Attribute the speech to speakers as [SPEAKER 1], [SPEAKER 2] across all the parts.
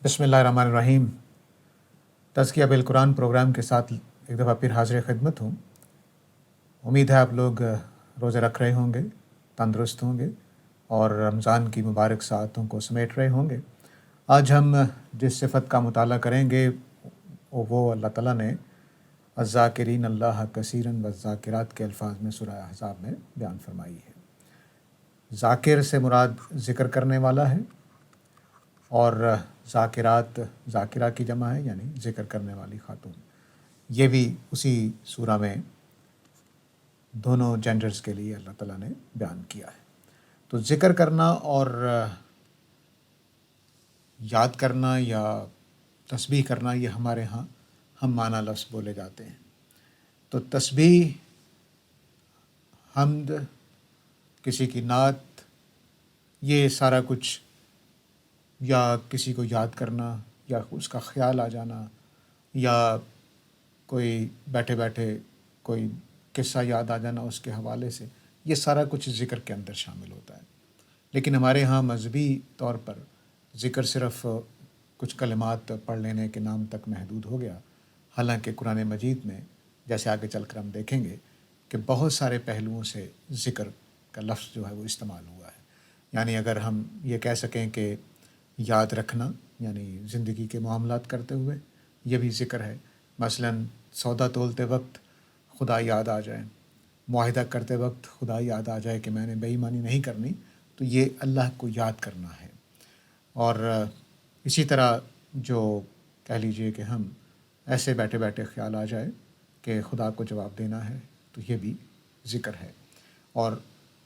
[SPEAKER 1] بسم اللہ الرحمن الرحیم۔ تزکیہ بالقرآن پروگرام کے ساتھ ایک دفعہ پھر حاضر خدمت ہوں۔ امید ہے آپ لوگ روزے رکھ رہے ہوں گے، تندرست ہوں گے اور رمضان کی مبارک ساعتوں کو سمیٹ رہے ہوں گے۔ آج ہم جس صفت کا مطالعہ کریں گے وہ اللہ تعالیٰ نے الذاکرین اللہ کثیرا والذاکرات کے الفاظ میں سورہ احزاب میں بیان فرمائی ہے۔ ذاکر سے مراد ذکر کرنے والا ہے، اور ذاکرات ذاکرہ کی جمع ہے، یعنی ذکر کرنے والی خاتون۔ یہ بھی اسی سورہ میں دونوں جینڈرز کے لیے اللہ تعالیٰ نے بیان کیا ہے۔ تو ذکر کرنا اور یاد کرنا یا تسبیح کرنا یہ ہمارے ہاں ہم معنی لفظ بولے جاتے ہیں۔ تو تسبیح، حمد، کسی کی نعت، یہ سارا کچھ، یا کسی کو یاد کرنا یا اس کا خیال آ جانا، یا کوئی بیٹھے بیٹھے کوئی قصہ یاد آ جانا اس کے حوالے سے، یہ سارا کچھ ذکر کے اندر شامل ہوتا ہے۔ لیکن ہمارے ہاں مذہبی طور پر ذکر صرف کچھ کلمات پڑھ لینے کے نام تک محدود ہو گیا، حالانکہ قرآن مجید میں جیسے آگے چل کر ہم دیکھیں گے کہ بہت سارے پہلوؤں سے ذکر کا لفظ جو ہے وہ استعمال ہوا ہے۔ یعنی اگر ہم یہ کہہ سکیں کہ یاد رکھنا، یعنی زندگی کے معاملات کرتے ہوئے یہ بھی ذکر ہے۔ مثلاً سودا تولتے وقت خدا یاد آ جائے، معاہدہ کرتے وقت خدا یاد آ جائے کہ میں نے بے ایمانی نہیں کرنی، تو یہ اللہ کو یاد کرنا ہے۔ اور اسی طرح جو کہہ لیجئے کہ ہم ایسے بیٹھے بیٹھے خیال آ جائے کہ خدا کو جواب دینا ہے، تو یہ بھی ذکر ہے۔ اور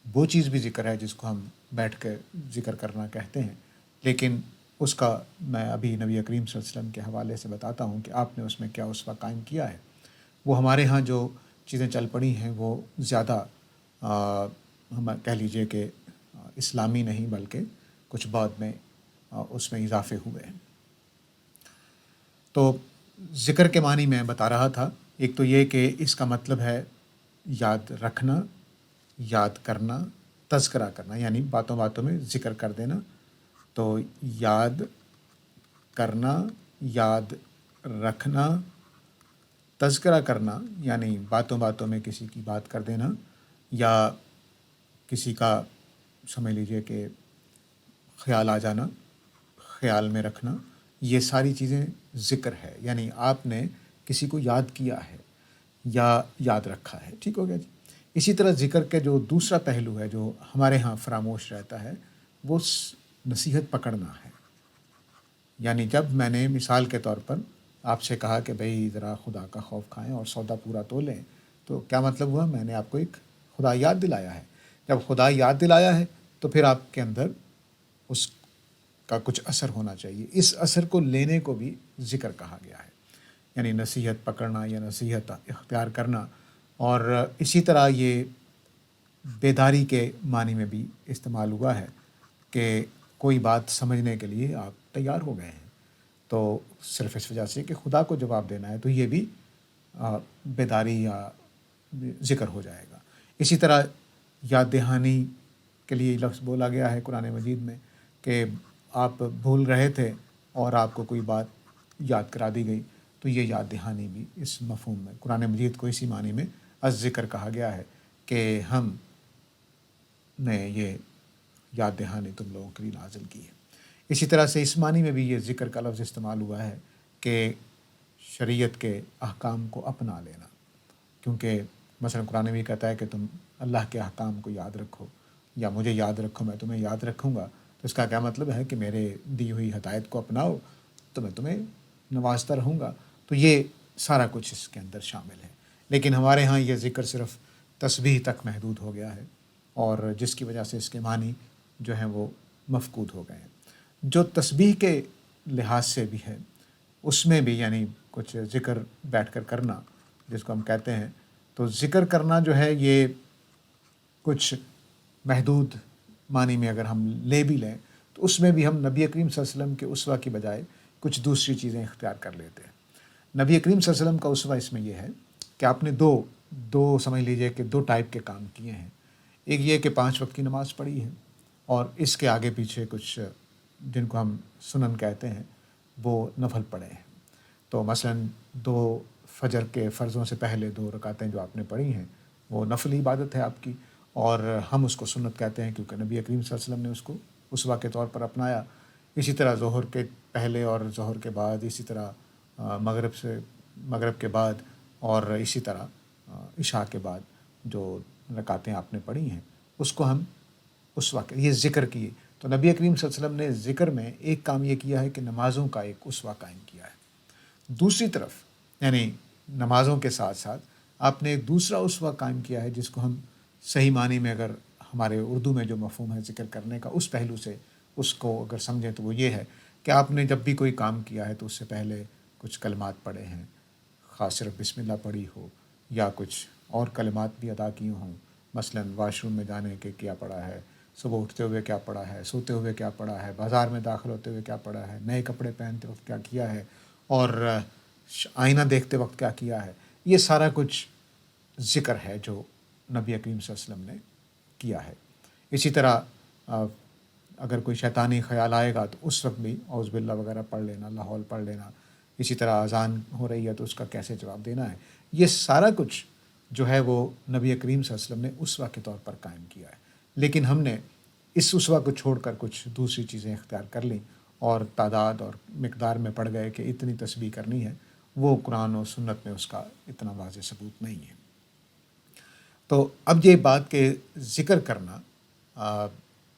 [SPEAKER 1] وہ چیز بھی ذکر ہے جس کو ہم بیٹھ کے ذکر کرنا کہتے ہیں، لیکن اس کا میں ابھی نبی کریم صلی اللہ علیہ وسلم کے حوالے سے بتاتا ہوں کہ آپ نے اس میں کیا اسوہ قائم کیا ہے۔ وہ ہمارے ہاں جو چیزیں چل پڑی ہیں وہ زیادہ ہم کہہ لیجئے کہ اسلامی نہیں، بلکہ کچھ بعد میں اس میں اضافے ہوئے ہیں۔ تو ذکر کے معنی میں بتا رہا تھا، ایک تو یہ کہ اس کا مطلب ہے یاد رکھنا، یاد کرنا، تذکرہ کرنا، یعنی باتوں باتوں میں ذکر کر دینا۔ تو یاد کرنا، یاد رکھنا، تذکرہ کرنا، یعنی باتوں باتوں میں کسی کی بات کر دینا، یا کسی کا سمجھ لیجئے کہ خیال آ جانا، خیال میں رکھنا، یہ ساری چیزیں ذکر ہے۔ یعنی آپ نے کسی کو یاد کیا ہے یا یاد رکھا ہے، ٹھیک ہو گیا جی۔ اسی طرح ذکر کے جو دوسرا پہلو ہے جو ہمارے ہاں فراموش رہتا ہے، وہ نصیحت پکڑنا ہے۔ یعنی جب میں نے مثال کے طور پر آپ سے کہا کہ بھئی ذرا خدا کا خوف کھائیں اور سودا پورا تولیں، تو کیا مطلب ہوا؟ میں نے آپ کو ایک خدا یاد دلایا ہے۔ جب خدا یاد دلایا ہے تو پھر آپ کے اندر اس کا کچھ اثر ہونا چاہیے۔ اس اثر کو لینے کو بھی ذکر کہا گیا ہے، یعنی نصیحت پکڑنا یا نصیحت اختیار کرنا۔ اور اسی طرح یہ بیداری کے معنی میں بھی استعمال ہوا ہے کہ کوئی بات سمجھنے کے لیے آپ تیار ہو گئے ہیں، تو صرف اس وجہ سے کہ خدا کو جواب دینا ہے، تو یہ بھی بیداری یا ذکر ہو جائے گا۔ اسی طرح یاد دہانی کے لیے لفظ بولا گیا ہے قرآن مجید میں کہ آپ بھول رہے تھے اور آپ کو کوئی بات یاد کرا دی گئی، تو یہ یاد دہانی بھی اس مفہوم میں قرآن مجید کو اسی معنی میں الذکر کہا گیا ہے کہ ہم نے یہ یاد دہانی تم لوگوں کے لیے نازل کی ہے۔ اسی طرح سے اس معنی میں بھی یہ ذکر کا لفظ استعمال ہوا ہے کہ شریعت کے احکام کو اپنا لینا، کیونکہ مثلا قرآن بھی کہتا ہے کہ تم اللہ کے احکام کو یاد رکھو، یا مجھے یاد رکھو میں تمہیں یاد رکھوں گا۔ تو اس کا کیا مطلب ہے کہ میرے دی ہوئی ہدایت کو اپناؤ تو میں تمہیں نوازتا رہوں گا۔ تو یہ سارا کچھ اس کے اندر شامل ہے۔ لیکن ہمارے ہاں یہ ذکر صرف تسبیح تک محدود ہو گیا ہے، اور جس کی وجہ سے اس کے معنی جو ہیں وہ مفقود ہو گئے ہیں۔ جو تسبیح کے لحاظ سے بھی ہے اس میں بھی یعنی کچھ ذکر بیٹھ کر کرنا جس کو ہم کہتے ہیں، تو ذکر کرنا جو ہے یہ کچھ محدود معنی میں اگر ہم لے بھی لیں تو اس میں بھی ہم نبی کریم صلی اللہ علیہ وسلم کے اسوہ کی بجائے کچھ دوسری چیزیں اختیار کر لیتے ہیں۔ نبی کریم صلی اللہ علیہ وسلم کا اسوہ اس میں یہ ہے کہ آپ نے دو سمجھ لیجئے کہ دو ٹائپ کے کام کیے ہیں۔ ایک یہ کہ 5 وقت کی نماز پڑھی ہے، اور اس کے آگے پیچھے کچھ جن کو ہم سنن کہتے ہیں، وہ نفل پڑھے ہیں۔ تو مثلاً 2 فجر کے فرضوں سے پہلے 2 رکعتیں جو آپ نے پڑھی ہیں وہ نفلی عبادت ہے آپ کی، اور ہم اس کو سنت کہتے ہیں کیونکہ نبی کریم صلی اللہ علیہ وسلم نے اس کو اسوہ کے طور پر اپنایا۔ اسی طرح ظہر کے پہلے اور ظہر کے بعد، اسی طرح مغرب کے بعد، اور اسی طرح عشاء کے بعد جو رکعتیں آپ نے پڑھی ہیں اس کو ہم اسوہ کے یہ ذکر کیے۔ تو نبی کریم صلی اللہ علیہ وسلم نے ذکر میں ایک کام یہ کیا ہے کہ نمازوں کا ایک اسوہ قائم کیا ہے۔ دوسری طرف یعنی نمازوں کے ساتھ ساتھ آپ نے ایک دوسرا اسوہ قائم کیا ہے جس کو ہم صحیح معنی میں اگر ہمارے اردو میں جو مفہوم ہے ذکر کرنے کا اس پہلو سے اس کو اگر سمجھیں تو وہ یہ ہے کہ آپ نے جب بھی کوئی کام کیا ہے تو اس سے پہلے کچھ کلمات پڑھے ہیں، خاص صرف بسم اللہ پڑھی ہو یا کچھ اور کلمات بھی ادا کی ہوں، مثلاً واش روم میں جانے کے کیا پڑھا ہے، صبح اٹھتے ہوئے کیا پڑھا ہے، سوتے ہوئے کیا پڑھا ہے، بازار میں داخل ہوتے ہوئے کیا پڑھا ہے، نئے کپڑے پہنتے وقت کیا کیا ہے، اور آئینہ دیکھتے وقت کیا کیا ہے۔ یہ سارا کچھ ذکر ہے جو نبی کریم صلی اللہ علیہ وسلم نے کیا ہے۔ اسی طرح اگر کوئی شیطانی خیال آئے گا تو اس وقت بھی اعوذ باللہ وغیرہ پڑھ لینا، لا حول پڑھ لینا۔ اسی طرح اذان ہو رہی ہے تو اس کا کیسے جواب دینا ہے، یہ سارا کچھ جو ہے وہ نبی کریم صلی اللہ علیہ وسلم نے اسوہ کے طور پر قائم کیا ہے۔ لیکن ہم نے اس اسوہ کو چھوڑ کر کچھ دوسری چیزیں اختیار کر لیں اور تعداد اور مقدار میں پڑھ گئے کہ اتنی تسبیح کرنی ہے، وہ قرآن و سنت میں اس کا اتنا واضح ثبوت نہیں ہے۔ تو اب یہ بات کہ ذکر کرنا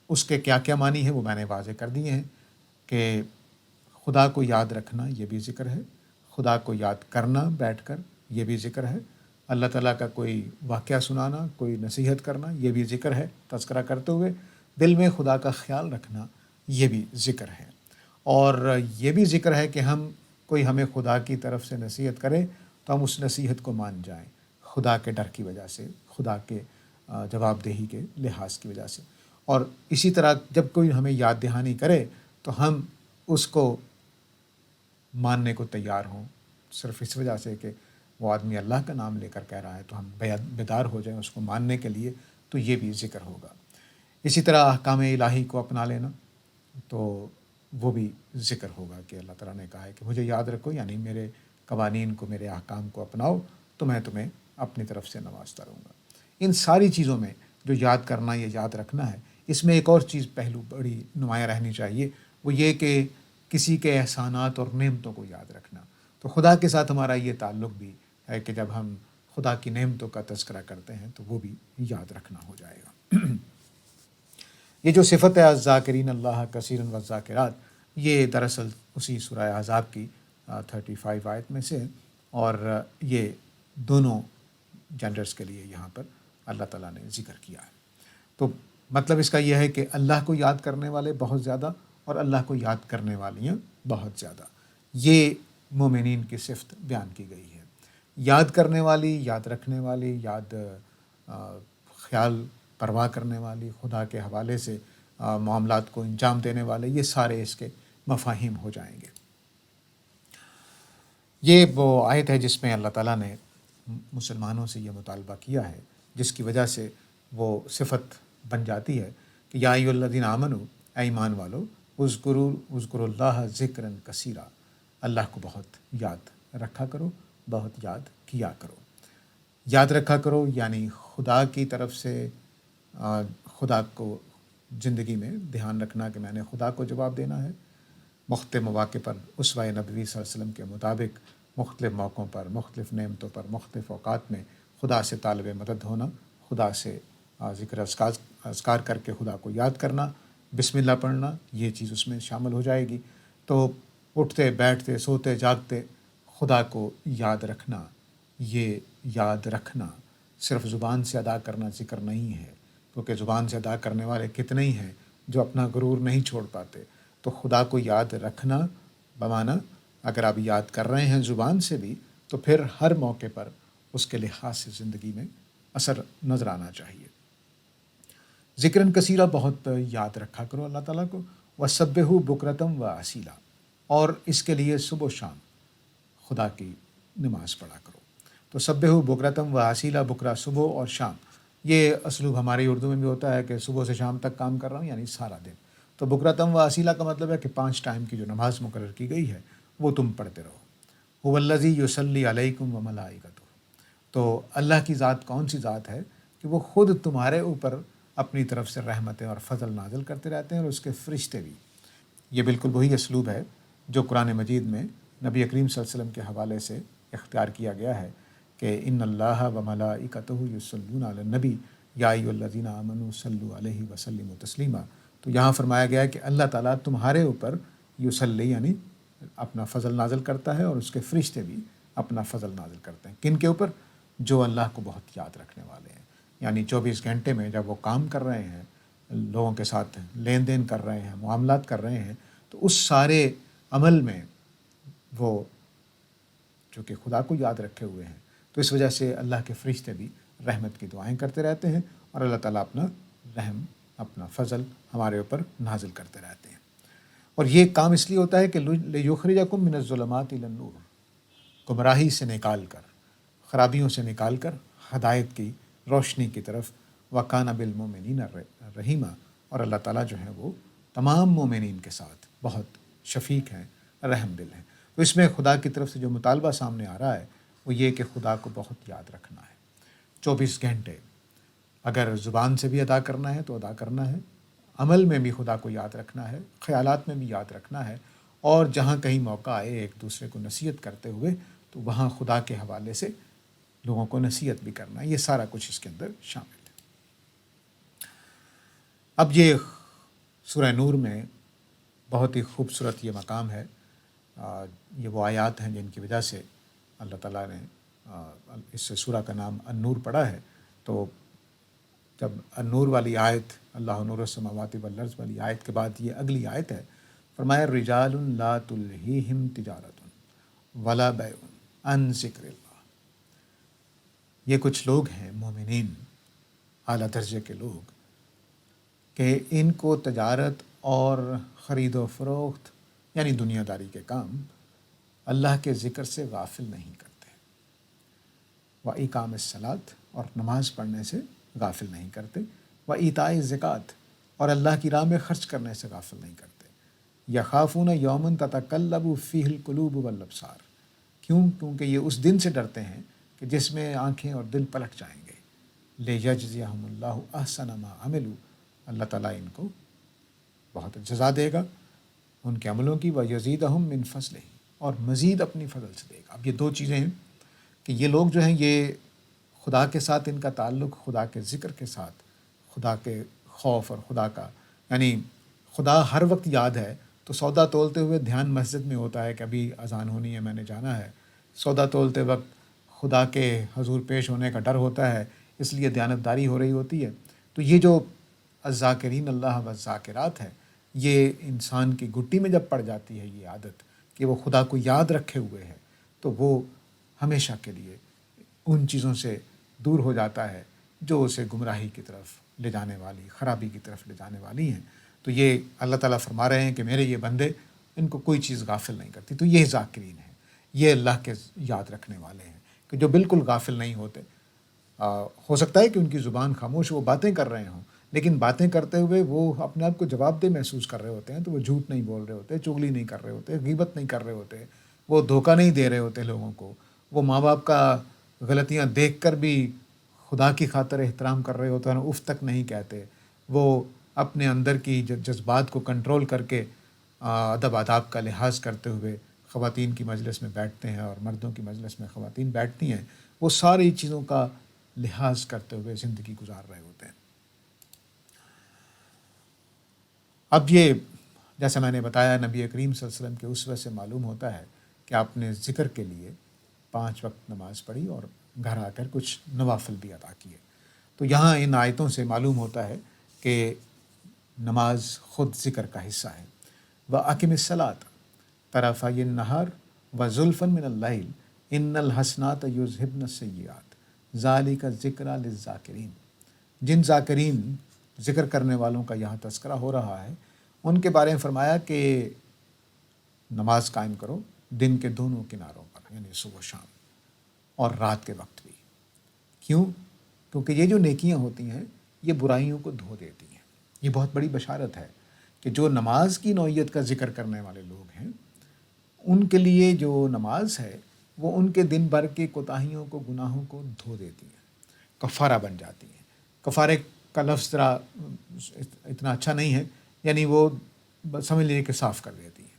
[SPEAKER 1] اس کے کیا کیا معنی ہیں وہ میں نے واضح کر دیے ہیں کہ خدا کو یاد رکھنا یہ بھی ذکر ہے، خدا کو یاد کرنا بیٹھ کر یہ بھی ذکر ہے، اللہ تعالیٰ کا کوئی واقعہ سنانا، کوئی نصیحت کرنا یہ بھی ذکر ہے، تذکرہ کرتے ہوئے دل میں خدا کا خیال رکھنا یہ بھی ذکر ہے، اور یہ بھی ذکر ہے کہ کوئی ہمیں خدا کی طرف سے نصیحت کرے تو ہم اس نصیحت کو مان جائیں خدا کے ڈر کی وجہ سے، خدا کے جواب دہی کے لحاظ کی وجہ سے۔ اور اسی طرح جب کوئی ہمیں یاد دہانی کرے تو ہم اس کو ماننے کو تیار ہوں، صرف اس وجہ سے کہ وہ آدمی اللہ کا نام لے کر کہہ رہا ہے تو ہم بیدار ہو جائیں اس کو ماننے کے لیے، تو یہ بھی ذکر ہوگا۔ اسی طرح احکام الہی کو اپنا لینا تو وہ بھی ذکر ہوگا کہ اللہ تعالیٰ نے کہا ہے کہ مجھے یاد رکھو، یعنی میرے قوانین کو، میرے احکام کو اپناؤ تو میں تمہیں اپنی طرف سے نوازتا رہوں گا۔ ان ساری چیزوں میں جو یاد کرنا یا یاد رکھنا ہے، اس میں ایک اور چیز پہلو بڑی نمایاں رہنی چاہیے، وہ یہ کہ کسی کے احسانات اور نعمتوں کو یاد رکھنا۔ تو خدا کے ساتھ ہمارا یہ تعلق بھی ہے کہ جب ہم خدا کی نعمتوں کا تذکرہ کرتے ہیں تو وہ بھی یاد رکھنا ہو جائے گا۔ یہ جو صفت ہے الذاکرین اللہ کثیرا والذاکرات، یہ دراصل اسی سورہ احزاب کی 35 آیت میں سے، اور یہ دونوں جینڈرز کے لیے یہاں پر اللہ تعالیٰ نے ذکر کیا ہے۔ تو مطلب اس کا یہ ہے کہ اللہ کو یاد کرنے والے بہت زیادہ اور اللہ کو یاد کرنے والیاں بہت زیادہ، یہ مومنین کی صفت بیان کی گئی ہے۔ یاد کرنے والی، یاد رکھنے والی، خیال پرواہ کرنے والی، خدا کے حوالے سے معاملات کو انجام دینے والے، یہ سارے اس کے مفاہیم ہو جائیں گے۔ یہ وہ آیت ہے جس میں اللہ تعالیٰ نے مسلمانوں سے یہ مطالبہ کیا ہے، جس کی وجہ سے وہ صفت بن جاتی ہے کہ یا ایھا الذین آمنوا، اے ایمان والو، اذکروا اللہ ذکرا کثیرا، اللہ کو بہت یاد رکھا کرو، بہت یاد کیا کرو۔ یاد رکھا کرو یعنی خدا کی طرف سے خدا کو زندگی میں دھیان رکھنا کہ میں نے خدا کو جواب دینا ہے، مختلف مواقع پر اسوہ نبوی صلی اللہ علیہ وسلم کے مطابق مختلف موقعوں پر، مختلف نعمتوں پر، مختلف اوقات میں خدا سے طالب مدد ہونا، خدا سے ذکر اذکار کر کے خدا کو یاد کرنا، بسم اللہ پڑھنا، یہ چیز اس میں شامل ہو جائے گی۔ تو اٹھتے بیٹھتے سوتے جاگتے خدا کو یاد رکھنا، یہ یاد رکھنا صرف زبان سے ادا کرنا ذکر نہیں ہے، کیونکہ زبان سے ادا کرنے والے کتنے ہی ہیں جو اپنا غرور نہیں چھوڑ پاتے۔ تو خدا کو یاد رکھنا بمعنی اگر آپ یاد کر رہے ہیں زبان سے بھی تو پھر ہر موقع پر اس کے لحاظ سے زندگی میں اثر نظر آنا چاہیے۔ ذکراً کثیرہ، بہت یاد رکھا کرو اللہ تعالیٰ کو، وسبحوا بکرۃ واسیلا، اور اس کے لیے صبح و شام خدا کی نماز پڑھا کرو۔ تو سبحوا بکرۃ واسیلا، بکرا صبح اور شام، یہ اسلوب ہماری اردو میں بھی ہوتا ہے کہ صبح سے شام تک کام کر رہا ہوں یعنی سارا دن۔ تو تو بکرتم و اصیلا کا مطلب ہے کہ 5 ٹائم کی جو نماز مقرر کی گئی ہے وہ تم پڑھتے رہو۔ هو الذی یصلی علیکم و ملائکتہ، تو اللہ کی ذات کون سی ذات ہے کہ وہ خود تمہارے اوپر اپنی طرف سے رحمتیں اور فضل نازل کرتے رہتے ہیں، اور اس کے فرشتے بھی۔ یہ بالکل وہی اسلوب ہے جو قرآن مجید میں نبی کریم صلی اللہ علیہ وسلم کے حوالے سے اختیار کیا گیا ہے کہ ان اللہ و ملائکتہ یصلون علی النبی یا ایھا الذین آمنوا صلوا علیہ وسلموا تسلیما۔ تو یہاں فرمایا گیا ہے کہ اللہ تعالیٰ تمہارے اوپر یصلی یعنی اپنا فضل نازل کرتا ہے، اور اس کے فرشتے بھی اپنا فضل نازل کرتے ہیں۔ کن کے اوپر؟ جو اللہ کو بہت یاد رکھنے والے ہیں، یعنی 24 گھنٹے میں جب وہ کام کر رہے ہیں، لوگوں کے ساتھ لین دین کر رہے ہیں، معاملات کر رہے ہیں، تو اس سارے عمل میں وہ چونکہ خدا کو یاد رکھے ہوئے ہیں، تو اس وجہ سے اللہ کے فرشتے بھی رحمت کی دعائیں کرتے رہتے ہیں، اور اللہ تعالیٰ اپنا رحم، اپنا فضل ہمارے اوپر نازل کرتے رہتے ہیں۔ اور یہ کام اس لیے ہوتا ہے کہ لِیُخْرِجَکُم مِّنَ الظُّلُمَاتِ إِلَى النُّورِ، گمراہی سے نکال کر، خرابیوں سے نکال کر ہدایت کی روشنی کی طرف۔ وَكَانَ بِالْمُؤْمِنِينَ رَحِيمًا، اور اللہ تعالیٰ جو ہے وہ تمام مومنین کے ساتھ بہت شفیق ہیں، رحم دل ہیں۔ تو اس میں خدا کی طرف سے جو مطالبہ سامنے آ رہا ہے وہ یہ کہ خدا کو بہت یاد رکھنا ہے 24 گھنٹے، اگر زبان سے بھی ادا کرنا ہے تو ادا کرنا ہے، عمل میں بھی خدا کو یاد رکھنا ہے، خیالات میں بھی یاد رکھنا ہے، اور جہاں کہیں موقع آئے ایک دوسرے کو نصیحت کرتے ہوئے تو وہاں خدا کے حوالے سے لوگوں کو نصیحت بھی کرنا ہے۔ یہ سارا کچھ اس کے اندر شامل ہے۔ اب یہ سورہ نور میں بہت ہی خوبصورت یہ مقام ہے، یہ وہ آیات ہیں جن کی وجہ سے اللہ تعالیٰ نے اس سورہ کا نام النور پڑھا ہے۔ تو جب النور والی آیت، اللہ نور السماوات والارض والی آیت کے بعد یہ اگلی آیت ہے، فرمایا رجال لا تلہیہم تجارت ولا بیع عن ذکر اللہ۔ یہ کچھ لوگ ہیں مومنین، اعلیٰ درجے کے لوگ، کہ ان کو تجارت اور خرید و فروخت یعنی دنیا داری کے کام اللہ کے ذکر سے غافل نہیں کرتے، وَإِقَامِ الصَّلَاۃ، اور نماز پڑھنے سے غافل نہیں کرتے، وَإِيتَاءِ الزَّکَاۃ، اور اللہ کی راہ میں خرچ کرنے سے غافل نہیں کرتے، یخافون یوما تتقلب فیہ القلوب والابصار، کیونکہ یہ اس دن سے ڈرتے ہیں کہ جس میں آنکھیں اور دل پلٹ جائیں گے، لیجزیہم اللہ احسن ما عملوا، اللہ تعالیٰ ان کو بہت جزا دے گا ان کے عملوں کی، وَيَزِيدَهُم مِّن فَضْلِهِ، اور مزید اپنی فضل سے دے گا۔ اب یہ دو چیزیں ہیں کہ یہ لوگ جو ہیں یہ خدا کے ساتھ ان کا تعلق، خدا کے ذکر کے ساتھ، خدا کے خوف اور خدا کا، یعنی خدا ہر وقت یاد ہے، تو سودا تولتے ہوئے دھیان مسجد میں ہوتا ہے کہ ابھی اذان ہونی ہے، میں نے جانا ہے۔ سودا تولتے وقت خدا کے حضور پیش ہونے کا ڈر ہوتا ہے، اس لیے دیانتداری ہو رہی ہوتی ہے۔ تو یہ جو الذاکرین اللہ والذاکرات ہے، یہ انسان کی گٹی میں جب پڑ جاتی ہے یہ عادت کہ وہ خدا کو یاد رکھے ہوئے ہے، تو وہ ہمیشہ کے لیے ان چیزوں سے دور ہو جاتا ہے جو اسے گمراہی کی طرف لے جانے والی، خرابی کی طرف لے جانے والی ہیں۔ تو یہ اللہ تعالیٰ فرما رہے ہیں کہ میرے یہ بندے، ان کو کوئی چیز غافل نہیں کرتی۔ تو یہ ذاکرین ہیں، یہ اللہ کے یاد رکھنے والے ہیں کہ جو بالکل غافل نہیں ہوتے۔ ہو سکتا ہے کہ ان کی زبان خاموش، وہ باتیں کر رہے ہوں، لیکن باتیں کرتے ہوئے وہ اپنے آپ کو جواب دہ محسوس کر رہے ہوتے ہیں، تو وہ جھوٹ نہیں بول رہے ہوتے، چغلی نہیں کر رہے ہوتے، غیبت نہیں کر رہے ہوتے، وہ دھوکہ نہیں دے رہے ہوتے لوگوں کو، وہ ماں باپ کا غلطیاں دیکھ کر بھی خدا کی خاطر احترام کر رہے ہوتے ہیں، اف تک نہیں کہتے، وہ اپنے اندر کی جذبات کو کنٹرول کر کے ادب آداب کا لحاظ کرتے ہوئے خواتین کی مجلس میں بیٹھتے ہیں، اور مردوں کی مجلس میں خواتین بیٹھتی ہیں، وہ ساری چیزوں کا لحاظ کرتے ہوئے زندگی گزار رہے ہوتے ہیں۔ اب یہ جیسا میں نے بتایا نبی کریم صلی اللہ علیہ وسلم کے اسوے سے معلوم ہوتا ہے کہ آپ نے ذکر کے لیے 5 وقت نماز پڑھی اور گھر آ کر کچھ نوافل بھی ادا کیے۔ تو یہاں ان آیتوں سے معلوم ہوتا ہے کہ نماز خود ذکر کا حصہ ہے۔ وَأَقِمِ الصَّلَاةَ طَرَفَيِ النَّهَارِ وَزُلْفًا مِّنَ اللَّيْلِ إِنَّ الْحَسَنَاتَ يُذْهِبْنَ السَّيِّئَاتِ ذَلِكَ ذِكْرَىٰ لِلذَّاکِرِينَ۔ جن ذاکرین، ذکر کرنے والوں کا یہاں تذکرہ ہو رہا ہے، ان کے بارے میں فرمایا کہ نماز قائم کرو دن کے دونوں کناروں پر، یعنی صبح و شام، اور رات کے وقت بھی۔ کیوں؟ کیونکہ یہ جو نیکیاں ہوتی ہیں یہ برائیوں کو دھو دیتی ہیں۔ یہ بہت بڑی بشارت ہے، کہ جو نماز کی نوعیت کا ذکر کرنے والے لوگ ہیں ان کے لیے جو نماز ہے وہ ان کے دن بھر کی کوتاہیوں کو، گناہوں کو دھو دیتی ہے، کفارہ بن جاتی ہے۔ کفارے کا لفظ ذرا اتنا اچھا نہیں ہے، یعنی وہ سمجھ لیجیے کہ صاف کر دیتی ہے۔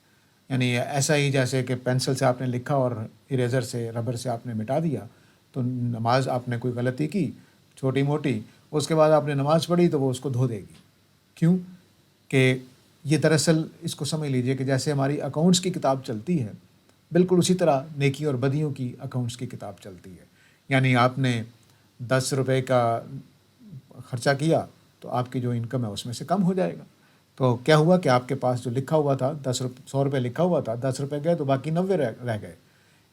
[SPEAKER 1] یعنی ایسا ہی جیسے کہ پینسل سے آپ نے لکھا اور اریزر سے، ربر سے آپ نے مٹا دیا، تو نماز آپ نے کوئی غلطی کی چھوٹی موٹی، اس کے بعد آپ نے نماز پڑھی تو وہ اس کو دھو دے گی۔ کیوں؟ کہ یہ دراصل اس کو سمجھ لیجیے کہ جیسے ہماری اکاؤنٹس کی کتاب چلتی ہے، بالکل اسی طرح نیکی اور بدیوں کی اکاؤنٹس کی کتاب چلتی ہے۔ یعنی آپ نے 10 روپے کا خرچہ کیا تو آپ کی جو انکم ہے اس میں سے کم ہو جائے گا۔ تو کیا ہوا کہ آپ کے پاس جو لکھا ہوا تھا 100 روپے لکھا ہوا تھا، 10 روپے گئے تو باقی 90 رہ گئے۔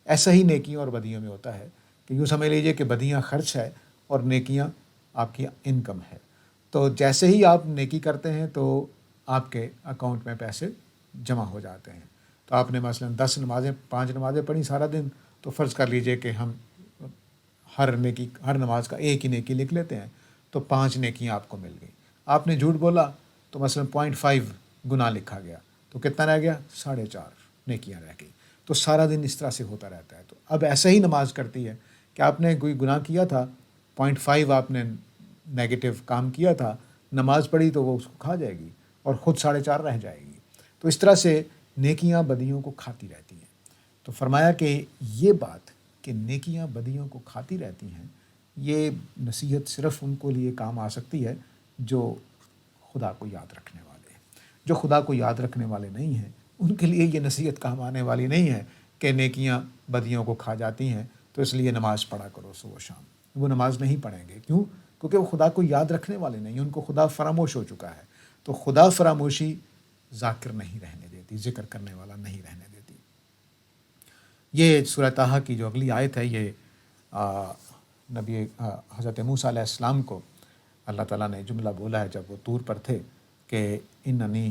[SPEAKER 1] ایسا ہی نیکیوں اور بدیوں میں ہوتا ہے کہ یوں سمجھ لیجیے کہ بدیاں خرچ ہے اور نیکیاں آپ کی انکم ہے۔ تو جیسے ہی آپ نیکی کرتے ہیں تو آپ کے اکاؤنٹ میں پیسے جمع ہو جاتے ہیں۔ تو آپ نے مثلاً 10 نمازیں 5 نمازیں پڑھی سارا دن، تو فرض کر لیجئے کہ ہم ہر نماز کا ایک ہی نیکی لکھ لیتے ہیں، تو 5 نیکیاں آپ کو مل گئی۔ آپ نے جھوٹ بولا تو مثلاً 0.5 گناہ لکھا گیا، تو کتنا رہ گیا؟ 4.5 نیکیاں رہ گئی۔ تو سارا دن اس طرح سے ہوتا رہتا ہے۔ تو اب ایسا ہی نماز کرتی ہے کہ آپ نے کوئی گناہ کیا تھا، 0.5 آپ نے نیگیٹو کام کیا تھا، نماز پڑھی تو وہ اس کو کھا جائے گی اور خود 4.5 رہ جائے گی۔ تو اس طرح سے نیکیاں بدیوں کو کھاتی رہتی ہیں۔ تو فرمایا کہ یہ بات کہ نیکیاں بدیوں کو کھاتی رہتی ہیں، یہ نصیحت صرف ان کو لیے کام آ سکتی ہے جو خدا کو یاد رکھنے والے ہیں۔ جو خدا کو یاد رکھنے والے نہیں ہیں ان کے لیے یہ نصیحت کام آنے والی نہیں ہے کہ نیکیاں بدیوں کو کھا جاتی ہیں تو اس لیے نماز پڑھا کرو صبح و شام۔ وہ نماز نہیں پڑھیں گے۔ کیوں؟ کیونکہ وہ خدا کو یاد رکھنے والے نہیں، ان کو خدا فراموش ہو چکا ہے۔ تو خدا فراموشی ذاکر نہیں رہنے دیتی، ذکر کرنے والا نہیں رہنے دیتی۔ یہ سورہ طٰہٰ کی جو اگلی آیت ہے، یہ نبی حضرت موسیٰ علیہ السلام کو اللہ تعالیٰ نے جملہ بولا ہے جب وہ طور پر تھے کہ اننی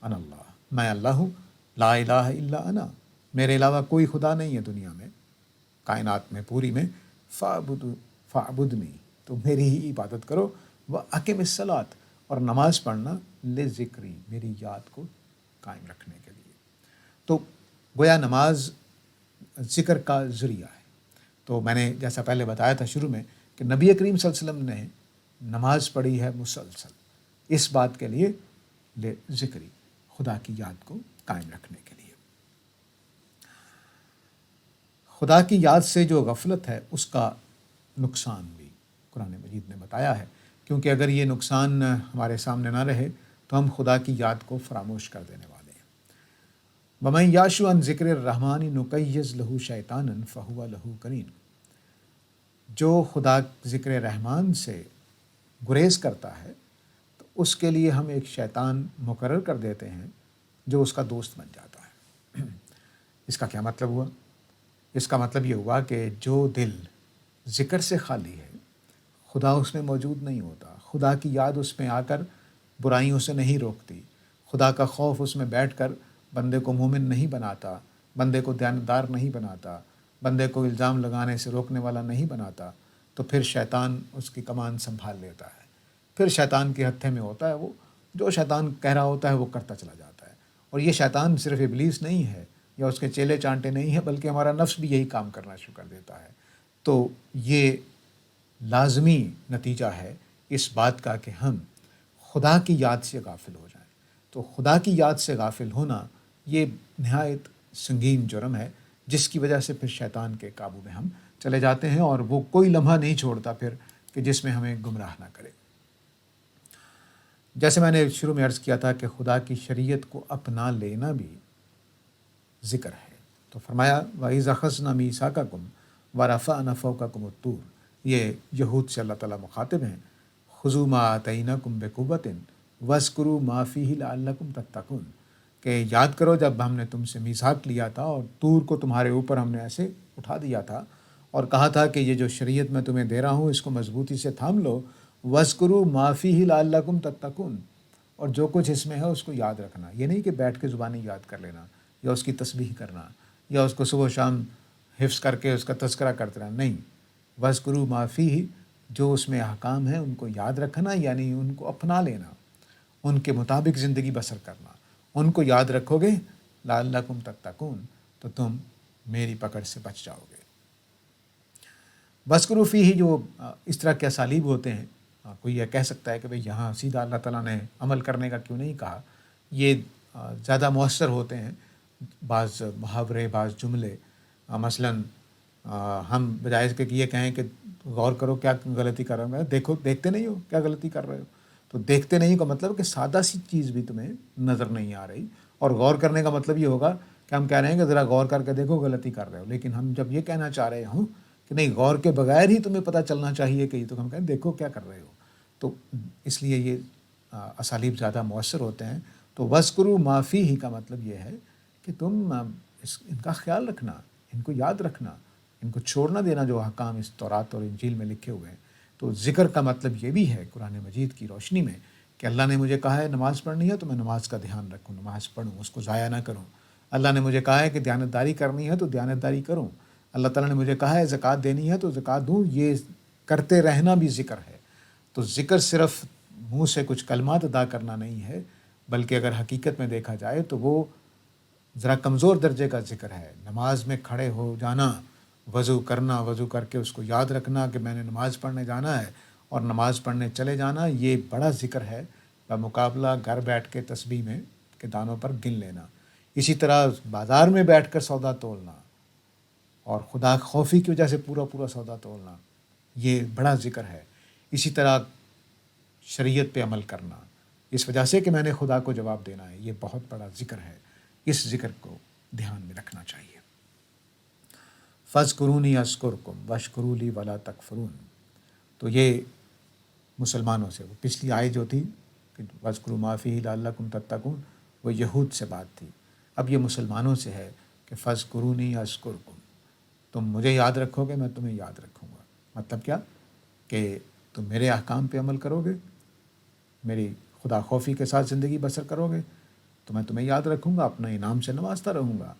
[SPEAKER 1] انا اللہ، میں اللہ ہوں، لا الہ الا انا، میرے علاوہ کوئی خدا نہیں ہے دنیا میں، کائنات میں پوری میں، فاعبدنی، تو میری ہی عبادت کرو، واقم الصلاۃ، اور نماز پڑھنا، لذکری، میری یاد کو قائم رکھنے کے لیے۔ تو گویا نماز ذکر کا ذریعہ ہے۔ تو میں نے جیسا پہلے بتایا تھا شروع میں کہ نبی کریم صلی اللہ علیہ وسلم نے نماز پڑھی ہے مسلسل، اس بات کے لیے ذکری، خدا کی یاد کو قائم رکھنے کے لیے۔ خدا کی یاد سے جو غفلت ہے اس کا نقصان بھی قرآن مجید نے بتایا ہے، کیونکہ اگر یہ نقصان ہمارے سامنے نہ رہے تو ہم خدا کی یاد کو فراموش کر دینے والے ہیں۔ وَمَن یَعْشُ عَن ذِکْرِ الرَّحْمَٰنِ نُقَیِّضْ لَہُ شَیْطَانًا فَہُوَ لَہُ قَرِینٌ، جو خدا ذکر رحمان سے گریز کرتا ہے تو اس کے لیے ہم ایک شیطان مقرر کر دیتے ہیں جو اس کا دوست بن جاتا ہے۔ اس کا کیا مطلب ہوا؟ اس کا مطلب یہ ہوا کہ جو دل ذکر سے خالی ہے، خدا اس میں موجود نہیں ہوتا، خدا کی یاد اس میں آ کر برائیوں سے نہیں روکتی، خدا کا خوف اس میں بیٹھ کر بندے کو مومن نہیں بناتا، بندے کو دیانتدار نہیں بناتا، بندے کو الزام لگانے سے روکنے والا نہیں بناتا، تو پھر شیطان اس کی کمان سنبھال لیتا ہے۔ پھر شیطان کے ہتھے میں ہوتا ہے، وہ جو شیطان کہہ رہا ہوتا ہے وہ کرتا چلا جاتا ہے۔ اور یہ شیطان صرف ابلیس نہیں ہے یا اس کے چیلے چانٹے نہیں ہیں، بلکہ ہمارا نفس بھی یہی کام کرنا شروع کر دیتا ہے۔ تو یہ لازمی نتیجہ ہے اس بات کا کہ ہم خدا کی یاد سے غافل ہو جائیں۔ تو خدا کی یاد سے غافل ہونا یہ نہایت سنگین جرم ہے، جس کی وجہ سے پھر شیطان کے قابو میں ہم چلے جاتے ہیں، اور وہ کوئی لمحہ نہیں چھوڑتا پھر کہ جس میں ہمیں گمراہ نہ کرے۔ جیسے میں نے شروع میں عرض کیا تھا کہ خدا کی شریعت کو اپنا لینا بھی ذکر ہے۔ تو فرمایا وَإِذْ أَخَذْنَا مِيثَاقَكُمْ وَرَفَعْنَا فَوْقَكُمُ الطُّورَ، یہ یہود سے اللہ تعالیٰ مخاطب ہیں، خُذُوا مَا آتَيْنَاكُمْ بِقُوَّةٍ وَاذْكُرُوا مَا فِيهِ لَعَلَّكُمْ تَتَّقُونَ، کہ یاد کرو جب ہم نے تم سے میثاق لیا تھا اور طور کو تمہارے اوپر ہم نے ایسے اٹھا دیا تھا اور کہا تھا کہ یہ جو شریعت میں تمہیں دے رہا ہوں اس کو مضبوطی سے تھام لو، وَاذْكُرُوا مَا فِيهِ لَعَلَّكُمْ تَتَّقُونَ، اور جو کچھ اس میں ہے اس کو یاد رکھنا۔ یہ نہیں کہ بیٹھ کے زبانی یاد کر لینا یا اس کی تسبیح کرنا یا اس کو صبح و شام حفظ کر کے اس کا تذکرہ کرتے رہنا، نہیں، وَاذْكُرُوا مَا فِيهِ، جو اس میں احکام ہیں ان کو یاد رکھنا، یعنی ان کو اپنا لینا، ان کے مطابق زندگی بسر کرنا، ان کو یاد رکھو گے لعلکم تتقون، تو تم میری پکڑ سے بچ جاؤ گے۔ وَاذْكُرُوا فِيهِ جو اس طرح کے اسالیب ہوتے ہیں، کوئی یہ کہہ سکتا ہے کہ بھئی یہاں سیدھا اللہ تعالیٰ نے عمل کرنے کا کیوں نہیں کہا، یہ زیادہ مؤثر ہوتے ہیں بعض محاورے، بعض جملے، مثلاً ہم بجائے اس کے کہ یہ کہیں کہ غور کرو کیا غلطی کر رہے ہو، دیکھو دیکھتے نہیں ہو کیا غلطی کر رہے ہو، تو دیکھتے نہیں کا مطلب کہ سادہ سی چیز بھی تمہیں نظر نہیں آ رہی، اور غور کرنے کا مطلب یہ ہوگا کہ ہم کہہ رہے ہیں کہ ذرا غور کر کے دیکھو غلطی کر رہے ہو، لیکن ہم جب یہ کہنا چاہ رہے ہوں کہ نہیں غور کے بغیر ہی تمہیں پتہ چلنا چاہیے کہ یہ، تو ہم کہیں دیکھو کیا کر رہے ہو، تو اس لیے یہ اسالیب زیادہ مؤثر ہوتے ہیں۔ تو وَاذْكُرُوا مَا فِيهِ کا مطلب یہ ہے کہ تم ان کا خیال رکھنا، ان کو یاد رکھنا، ان کو چھوڑ نہ دینا جو احکام اس تورات اور انجیل میں لکھے ہوئے ہیں۔ تو ذکر کا مطلب یہ بھی ہے قرآن مجید کی روشنی میں کہ اللہ نے مجھے کہا ہے نماز پڑھنی ہے تو میں نماز کا دھیان رکھوں، نماز پڑھوں، اس کو ضائع نہ کروں۔ اللہ نے مجھے کہا ہے کہ دیانتداری کرنی ہے تو دیانتداری کروں۔ اللہ تعالیٰ نے مجھے کہا ہے زکوٰۃ دینی ہے تو زکوٰۃ دوں۔ یہ کرتے رہنا بھی ذکر ہے۔ تو ذکر صرف منہ سے کچھ کلمات ادا کرنا نہیں ہے، بلکہ اگر حقیقت میں دیکھا جائے تو وہ ذرا کمزور درجے کا ذکر ہے۔ نماز میں کھڑے ہو جانا، وضو کرنا، وضو کر کے اس کو یاد رکھنا کہ میں نے نماز پڑھنے جانا ہے، اور نماز پڑھنے چلے جانا، یہ بڑا ذکر ہے بمقابلہ گھر بیٹھ کے تسبیح میں کے دانوں پر گن لینا۔ اسی طرح بازار میں بیٹھ کر سودا تولنا اور خدا خوفی کی وجہ سے پورا پورا سودا تولنا، یہ بڑا ذکر ہے۔ اسی طرح شریعت پہ عمل کرنا اس وجہ سے کہ میں نے خدا کو جواب دینا ہے، یہ بہت بڑا ذکر ہے۔ اس ذکر کو دھیان میں رکھنا چاہیے۔ فَاذْكُرُونِي أَذْكُرْكُمْ وَاشْكُرُوا لِي وَلَا تَكْفُرُونِ، تو یہ مسلمانوں سے، وہ پچھلی آیت جو تھی کہ وَاذْكُرُوا مَا فِيهِ لَعَلَّكُمْ تَتَّقُونَ، وہ یہود سے بات تھی۔ اب یہ مسلمانوں سے ہے کہ فَاذْكُرُونِي أَذْكُرْكُمْ، تم مجھے یاد رکھو گے میں تمہیں یاد رکھوں گا۔ مطلب کیا کہ تم میرے احکام پہ عمل کرو گے، میری خدا خوفی کے ساتھ زندگی بسر کرو گے تو میں تمہیں یاد رکھوں گا، اپنے انعام سے نوازتا رہوں گا،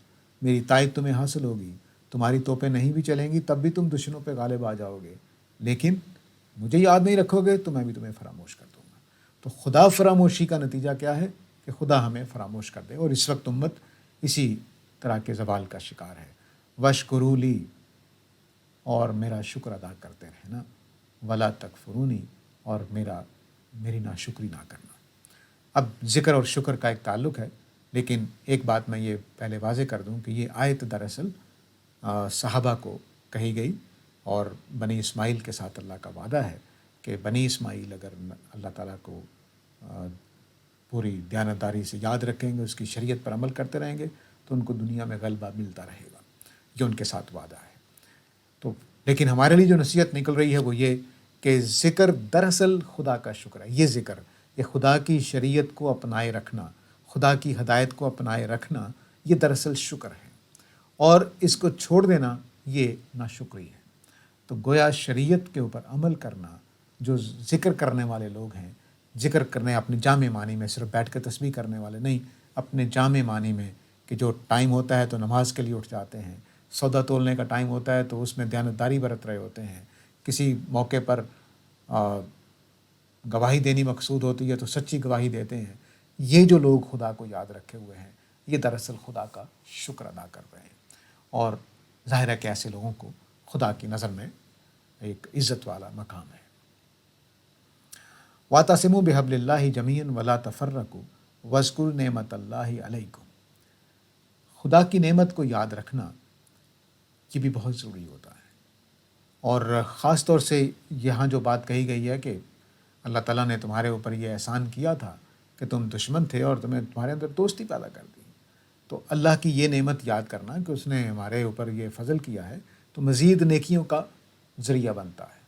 [SPEAKER 1] میری تائید تمہیں حاصل ہوگی، تمہاری توپیں نہیں بھی چلیں گی تب بھی تم دشمنوں پہ غالب آ جاؤ گے، لیکن مجھے یاد نہیں رکھو گے تو میں بھی تمہیں فراموش کر دوں گا۔ تو خدا فراموشی کا نتیجہ کیا ہے کہ خدا ہمیں فراموش کر دے، اور اس وقت امت اسی طرح کے زوال کا شکار ہے۔ وَاشْكُرُوا لِي، اور میرا شکر ادا کرتے رہنا، وَلَا تَكْفُرُونِي، اور میری ناشکری نہ کرنا۔ اب ذکر اور شکر کا ایک تعلق ہے، لیکن ایک بات میں یہ پہلے واضح کر دوں کہ یہ آیت دراصل صحابہ کو کہی گئی، اور بنی اسماعیل کے ساتھ اللہ کا وعدہ ہے کہ بنی اسماعیل اگر اللہ تعالیٰ کو پوری دیانتداری سے یاد رکھیں گے، اس کی شریعت پر عمل کرتے رہیں گے تو ان کو دنیا میں غلبہ ملتا رہے گا، یہ ان کے ساتھ وعدہ ہے۔ تو لیکن ہمارے لیے جو نصیحت نکل رہی ہے وہ یہ کہ ذکر دراصل خدا کا شکر ہے۔ یہ ذکر، یہ خدا کی شریعت کو اپنائے رکھنا، خدا کی ہدایت کو اپنائے رکھنا، یہ دراصل شکر ہے، اور اس کو چھوڑ دینا یہ ناشکری ہے۔ تو گویا شریعت کے اوپر عمل کرنا، جو ذکر کرنے والے لوگ ہیں، ذکر کرنے اپنے جامع معنی میں، صرف بیٹھ کے تسبیح کرنے والے نہیں، اپنے جامع معنی میں کہ جو ٹائم ہوتا ہے تو نماز کے لیے اٹھ جاتے ہیں، سودا تولنے کا ٹائم ہوتا ہے تو اس میں دیانتداری برت رہے ہوتے ہیں، کسی موقع پر گواہی دینی مقصود ہوتی ہے تو سچی گواہی دیتے ہیں، یہ جو لوگ خدا کو یاد رکھے ہوئے ہیں یہ دراصل خدا کا شکر ادا کر رہے ہیں، اور ظاہر ہے کہ ایسے لوگوں کو خدا کی نظر میں ایک عزت والا مقام ہے۔ وَاعْتَصِمُوا بِحَبْلِ اللَّهِ جَمِيعًا وَلَا تَفَرَّقُوا وَاذْكُرُوا نِعْمَتَ اللَّهِ عَلَيْكُمْ، خدا کی نعمت کو یاد رکھنا یہ بھی بہت ضروری ہوتا ہے، اور خاص طور سے یہاں جو بات کہی گئی ہے کہ اللہ تعالیٰ نے تمہارے اوپر یہ احسان کیا تھا کہ تم دشمن تھے اور تمہارے اندر دوستی پیدا کر دی، تو اللہ کی یہ نعمت یاد کرنا کہ اس نے ہمارے اوپر یہ فضل کیا ہے تو مزید نیکیوں کا ذریعہ بنتا ہے۔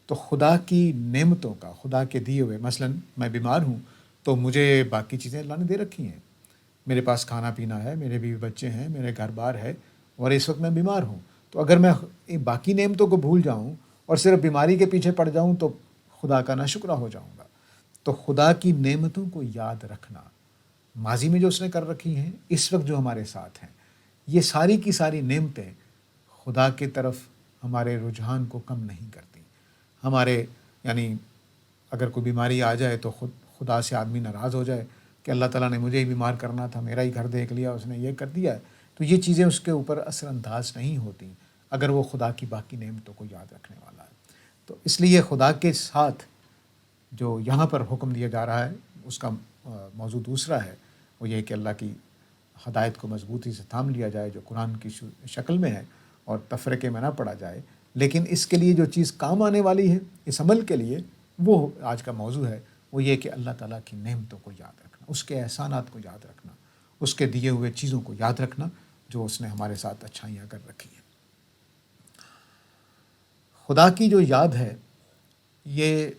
[SPEAKER 1] تو خدا کی نعمتوں کا، خدا کے دیے ہوئے، مثلاً میں بیمار ہوں تو مجھے باقی چیزیں اللہ نے دے رکھی ہیں، میرے پاس کھانا پینا ہے، میرے بیوی بچے ہیں، میرے گھر بار ہے، اور اس وقت میں بیمار ہوں، تو اگر میں باقی نعمتوں کو بھول جاؤں اور صرف بیماری کے پیچھے پڑ جاؤں تو خدا کا ناشکرا ہو جاؤں گا۔ تو خدا کی نعمتوں کو یاد رکھنا، ماضی میں جو اس نے کر رکھی ہیں، اس وقت جو ہمارے ساتھ ہیں، یہ ساری کی ساری نعمتیں خدا کی طرف ہمارے رجحان کو کم نہیں کرتی۔ ہمارے یعنی اگر کوئی بیماری آ جائے تو خدا سے آدمی ناراض ہو جائے کہ اللہ تعالیٰ نے مجھے ہی بیمار کرنا تھا، میرا ہی گھر دیکھ لیا، اس نے یہ کر دیا، تو یہ چیزیں اس کے اوپر اثر انداز نہیں ہوتی اگر وہ خدا کی باقی نعمتوں کو یاد رکھنے والا ہے۔ تو اس لیے خدا کے ساتھ جو یہاں پر حکم دیا جا رہا ہے اس کا موضوع دوسرا ہے، وہ یہ کہ اللہ کی ہدایت کو مضبوطی سے تھام لیا جائے جو قرآن کی شکل میں ہے، اور تفرقے میں نہ پڑا جائے۔ لیکن اس کے لیے جو چیز کام آنے والی ہے اس عمل کے لیے، وہ آج کا موضوع ہے، وہ یہ کہ اللہ تعالیٰ کی نعمتوں کو یاد رکھنا، اس کے احسانات کو یاد رکھنا، اس کے دیے ہوئے چیزوں کو یاد رکھنا جو اس نے ہمارے ساتھ اچھائیاں کر رکھی ہیں۔ خدا کی جو یاد ہے یہ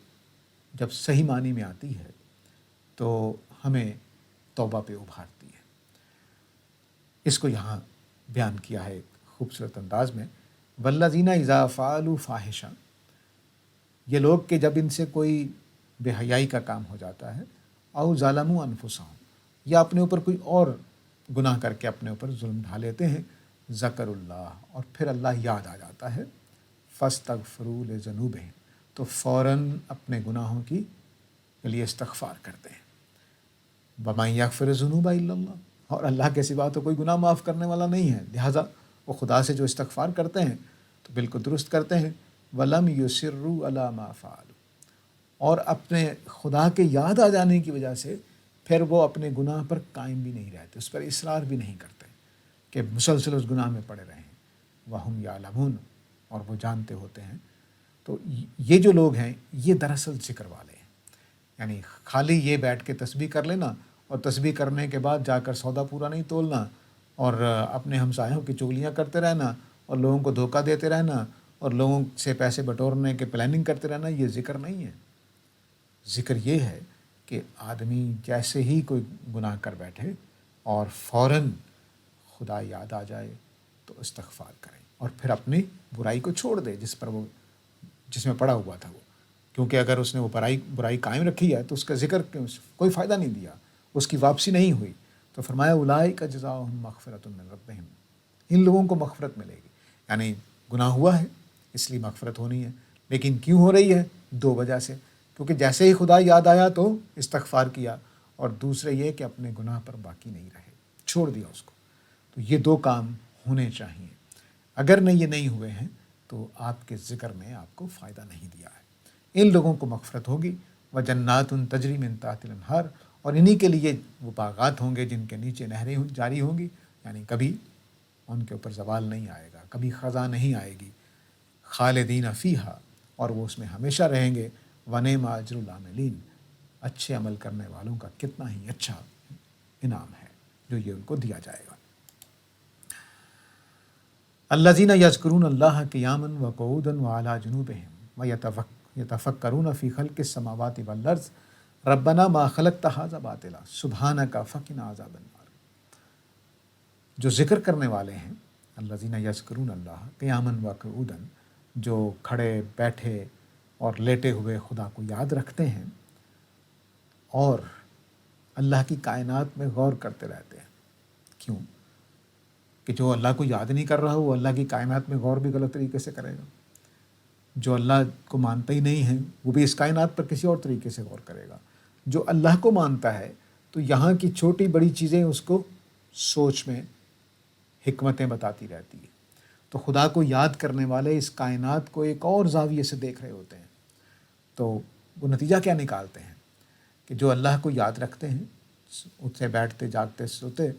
[SPEAKER 1] جب صحیح معنی میں آتی ہے تو ہمیں توبہ پہ ابھارتی ہے۔ اس کو یہاں بیان کیا ہے ایک خوبصورت انداز میں، والذین اذا فعلوا فاحشہ، یہ لوگ کہ جب ان سے کوئی بے حیائی کا کام ہو جاتا ہے، او ظالموا انفسہم، یا اپنے اوپر کوئی اور گناہ کر کے اپنے اوپر ظلم ڈھا لیتے ہیں، ذکر اللہ، اور پھر اللہ یاد آ جاتا ہے، فاستغفروا لذنوبہم، تو فوراً اپنے گناہوں کی کے لیے استغفار کرتے ہیں۔ وَمَن یغفر الذنوب الا اللہ، اور اللہ کے سوا تو کوئی گناہ معاف کرنے والا نہیں ہے، لہٰذا وہ خدا سے جو استغفار کرتے ہیں تو بالکل درست کرتے ہیں۔ وَلَمْ يُصِرُّوا عَلَىٰ مَا فَعَلُوا، اور اپنے خدا کے یاد آ جانے کی وجہ سے پھر وہ اپنے گناہ پر قائم بھی نہیں رہتے، اس پر اصرار بھی نہیں کرتے کہ مسلسل اس گناہ میں پڑے رہیں۔ وَهُمْ يَعْلَمُونَ، اور وہ جانتے ہوتے ہیں۔ تو یہ جو لوگ ہیں یہ دراصل ذکر والے ہیں، یعنی خالی یہ بیٹھ کے تسبیح کر لینا اور تسبیح کرنے کے بعد جا کر سودا پورا نہیں تولنا اور اپنے ہمسایوں کی چغلیاں کرتے رہنا اور لوگوں کو دھوکہ دیتے رہنا اور لوگوں سے پیسے بٹورنے کے پلاننگ کرتے رہنا، یہ ذکر نہیں ہے۔ ذکر یہ ہے کہ آدمی جیسے ہی کوئی گناہ کر بیٹھے اور فوراً خدا یاد آ جائے تو استغفار کرے اور پھر اپنی برائی کو چھوڑ دے جس میں پڑا ہوا تھا وہ، کیونکہ اگر اس نے وہ برائی قائم رکھی ہے تو اس کا ذکر کوئی فائدہ نہیں دیا، اس کی واپسی نہیں ہوئی۔ تو فرمایا اولئک جزاؤہم مغفرۃ من ربہم، ان لوگوں کو مغفرت ملے گی، یعنی گناہ ہوا ہے اس لیے مغفرت ہونی ہے، لیکن کیوں ہو رہی ہے؟ دو وجہ سے، کیونکہ جیسے ہی خدا یاد آیا تو استغفار کیا، اور دوسرے یہ کہ اپنے گناہ پر باقی نہیں رہے، چھوڑ دیا اس کو۔ تو یہ دو کام ہونے چاہیے، اگر یہ نہیں ہوئے ہیں تو آپ کے ذکر نے آپ کو فائدہ نہیں دیا ہے۔ ان لوگوں کو مغفرت ہوگی، وجنات تجری من تحت الانہار، اور انہی کے لیے وہ باغات ہوں گے جن کے نیچے نہریں جاری ہوں گی، یعنی کبھی ان کے اوپر زوال نہیں آئے گا، کبھی خزاں نہیں آئے گی، خالدین فیہا، اور وہ اس میں ہمیشہ رہیں گے، ونعم اجر العاملین، اچھے عمل کرنے والوں کا کتنا ہی اچھا انعام ہے جو یہ ان کو دیا جائے گا۔ الذین یذکرون اللہ قیاما وقعودا وعلی جنوبہم ویتفکرون فی خلق السماوات والارض ربنا ما خلقت ھذا باطلا سبحانک فقنا عذاب النار۔ جو ذکر کرنے والے ہیں، الذین یذکرون اللہ قیاما وقعودا، جو کھڑے بیٹھے اور لیٹے ہوئے خدا کو یاد رکھتے ہیں اور اللہ کی کائنات میں غور کرتے رہتے ہیں۔ کیوں کہ جو اللہ کو یاد نہیں کر رہا وہ اللہ کی کائنات میں غور بھی غلط طریقے سے کرے گا، جو اللہ کو مانتا ہی نہیں ہے وہ بھی اس کائنات پر کسی اور طریقے سے غور کرے گا۔ جو اللہ کو مانتا ہے تو یہاں کی چھوٹی بڑی چیزیں اس کو سوچ میں حکمتیں بتاتی رہتی ہیں۔ تو خدا کو یاد کرنے والے اس کائنات کو ایک اور زاویے سے دیکھ رہے ہوتے ہیں، تو وہ نتیجہ کیا نکالتے ہیں کہ جو اللہ کو یاد رکھتے ہیں، اٹھتے بیٹھتے جاگتے سوتے،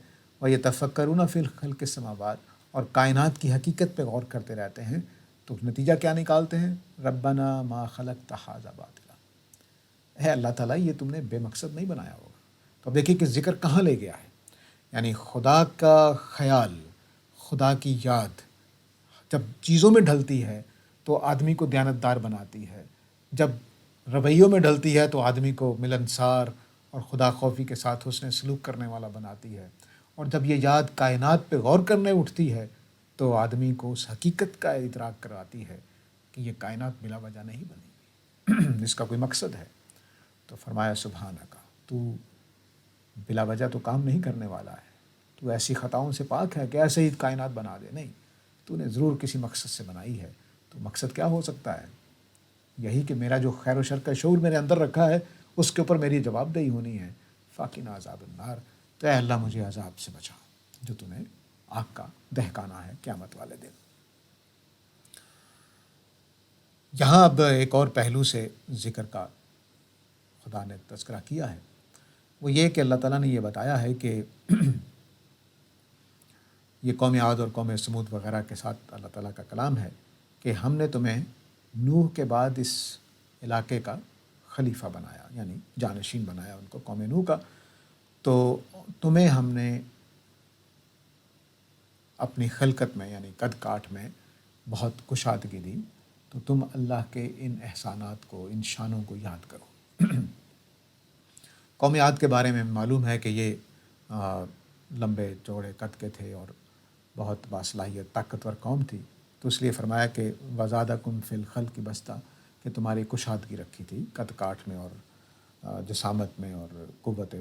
[SPEAKER 1] وَيَتَفَكَّرُونَ فِي خَلْقِ السَّمَاوَاتِ، اور کائنات کی حقیقت پہ غور کرتے رہتے ہیں، تو نتیجہ کیا نکالتے ہیں؟ ربنا ما خلقت ھذا باطلا، اے اللہ تعالیٰ یہ تم نے بے مقصد نہیں بنایا ہوگا۔ تو اب دیکھیے کہ ذکر کہاں لے گیا ہے، یعنی خدا کا خیال، خدا کی یاد جب چیزوں میں ڈھلتی ہے تو آدمی کو دیانتدار بناتی ہے، جب رویوں میں ڈھلتی ہے تو آدمی کو ملنسار اور خدا خوفی کے ساتھ حسن سلوک کرنے والا بناتی ہے، اور جب یہ یاد کائنات پہ غور کرنے اٹھتی ہے تو آدمی کو اس حقیقت کا ادراک کراتی ہے کہ یہ کائنات بلا وجہ نہیں بنی، اس کا کوئی مقصد ہے۔ تو فرمایا سبحانک، تو بلا وجہ تو کام نہیں کرنے والا ہے، تو ایسی خطاؤں سے پاک ہے کہ ایسے ہی کائنات بنا دے، نہیں، تو نے ضرور کسی مقصد سے بنائی ہے۔ تو مقصد کیا ہو سکتا ہے؟ یہی کہ میرا جو خیر و شر کا شعور میرے اندر رکھا ہے اس کے اوپر میری جواب دہی ہونی ہے. فقنا عذاب النار، تو اے اللہ مجھے عذاب سے بچا جو تو نے آگ کا دہکانا ہے قیامت والے دن. یہاں اب ایک اور پہلو سے ذکر کا خدا نے تذکرہ کیا ہے، وہ یہ کہ اللہ تعالیٰ نے یہ بتایا ہے کہ یہ قوم عاد اور قوم سمود وغیرہ کے ساتھ اللہ تعالیٰ کا کلام ہے کہ ہم نے تمہیں نوح کے بعد اس علاقے کا خلیفہ بنایا، یعنی جانشین بنایا ان کو، قوم نوح کا. تو تمہیں ہم نے اپنی خلقت میں یعنی قد کاٹ میں بہت کشادگی دی، تو تم اللہ کے ان احسانات کو، ان شانوں کو یاد کرو. قوم عاد کے بارے میں معلوم ہے کہ یہ لمبے چوڑے قد کے تھے اور بہت باصلاحیت طاقتور قوم تھی. تو اس لیے فرمایا کہ وزادکم فی الخلق بسطہ، کہ تمہاری کشادگی رکھی تھی قد کاٹ میں اور جسامت میں اور قوت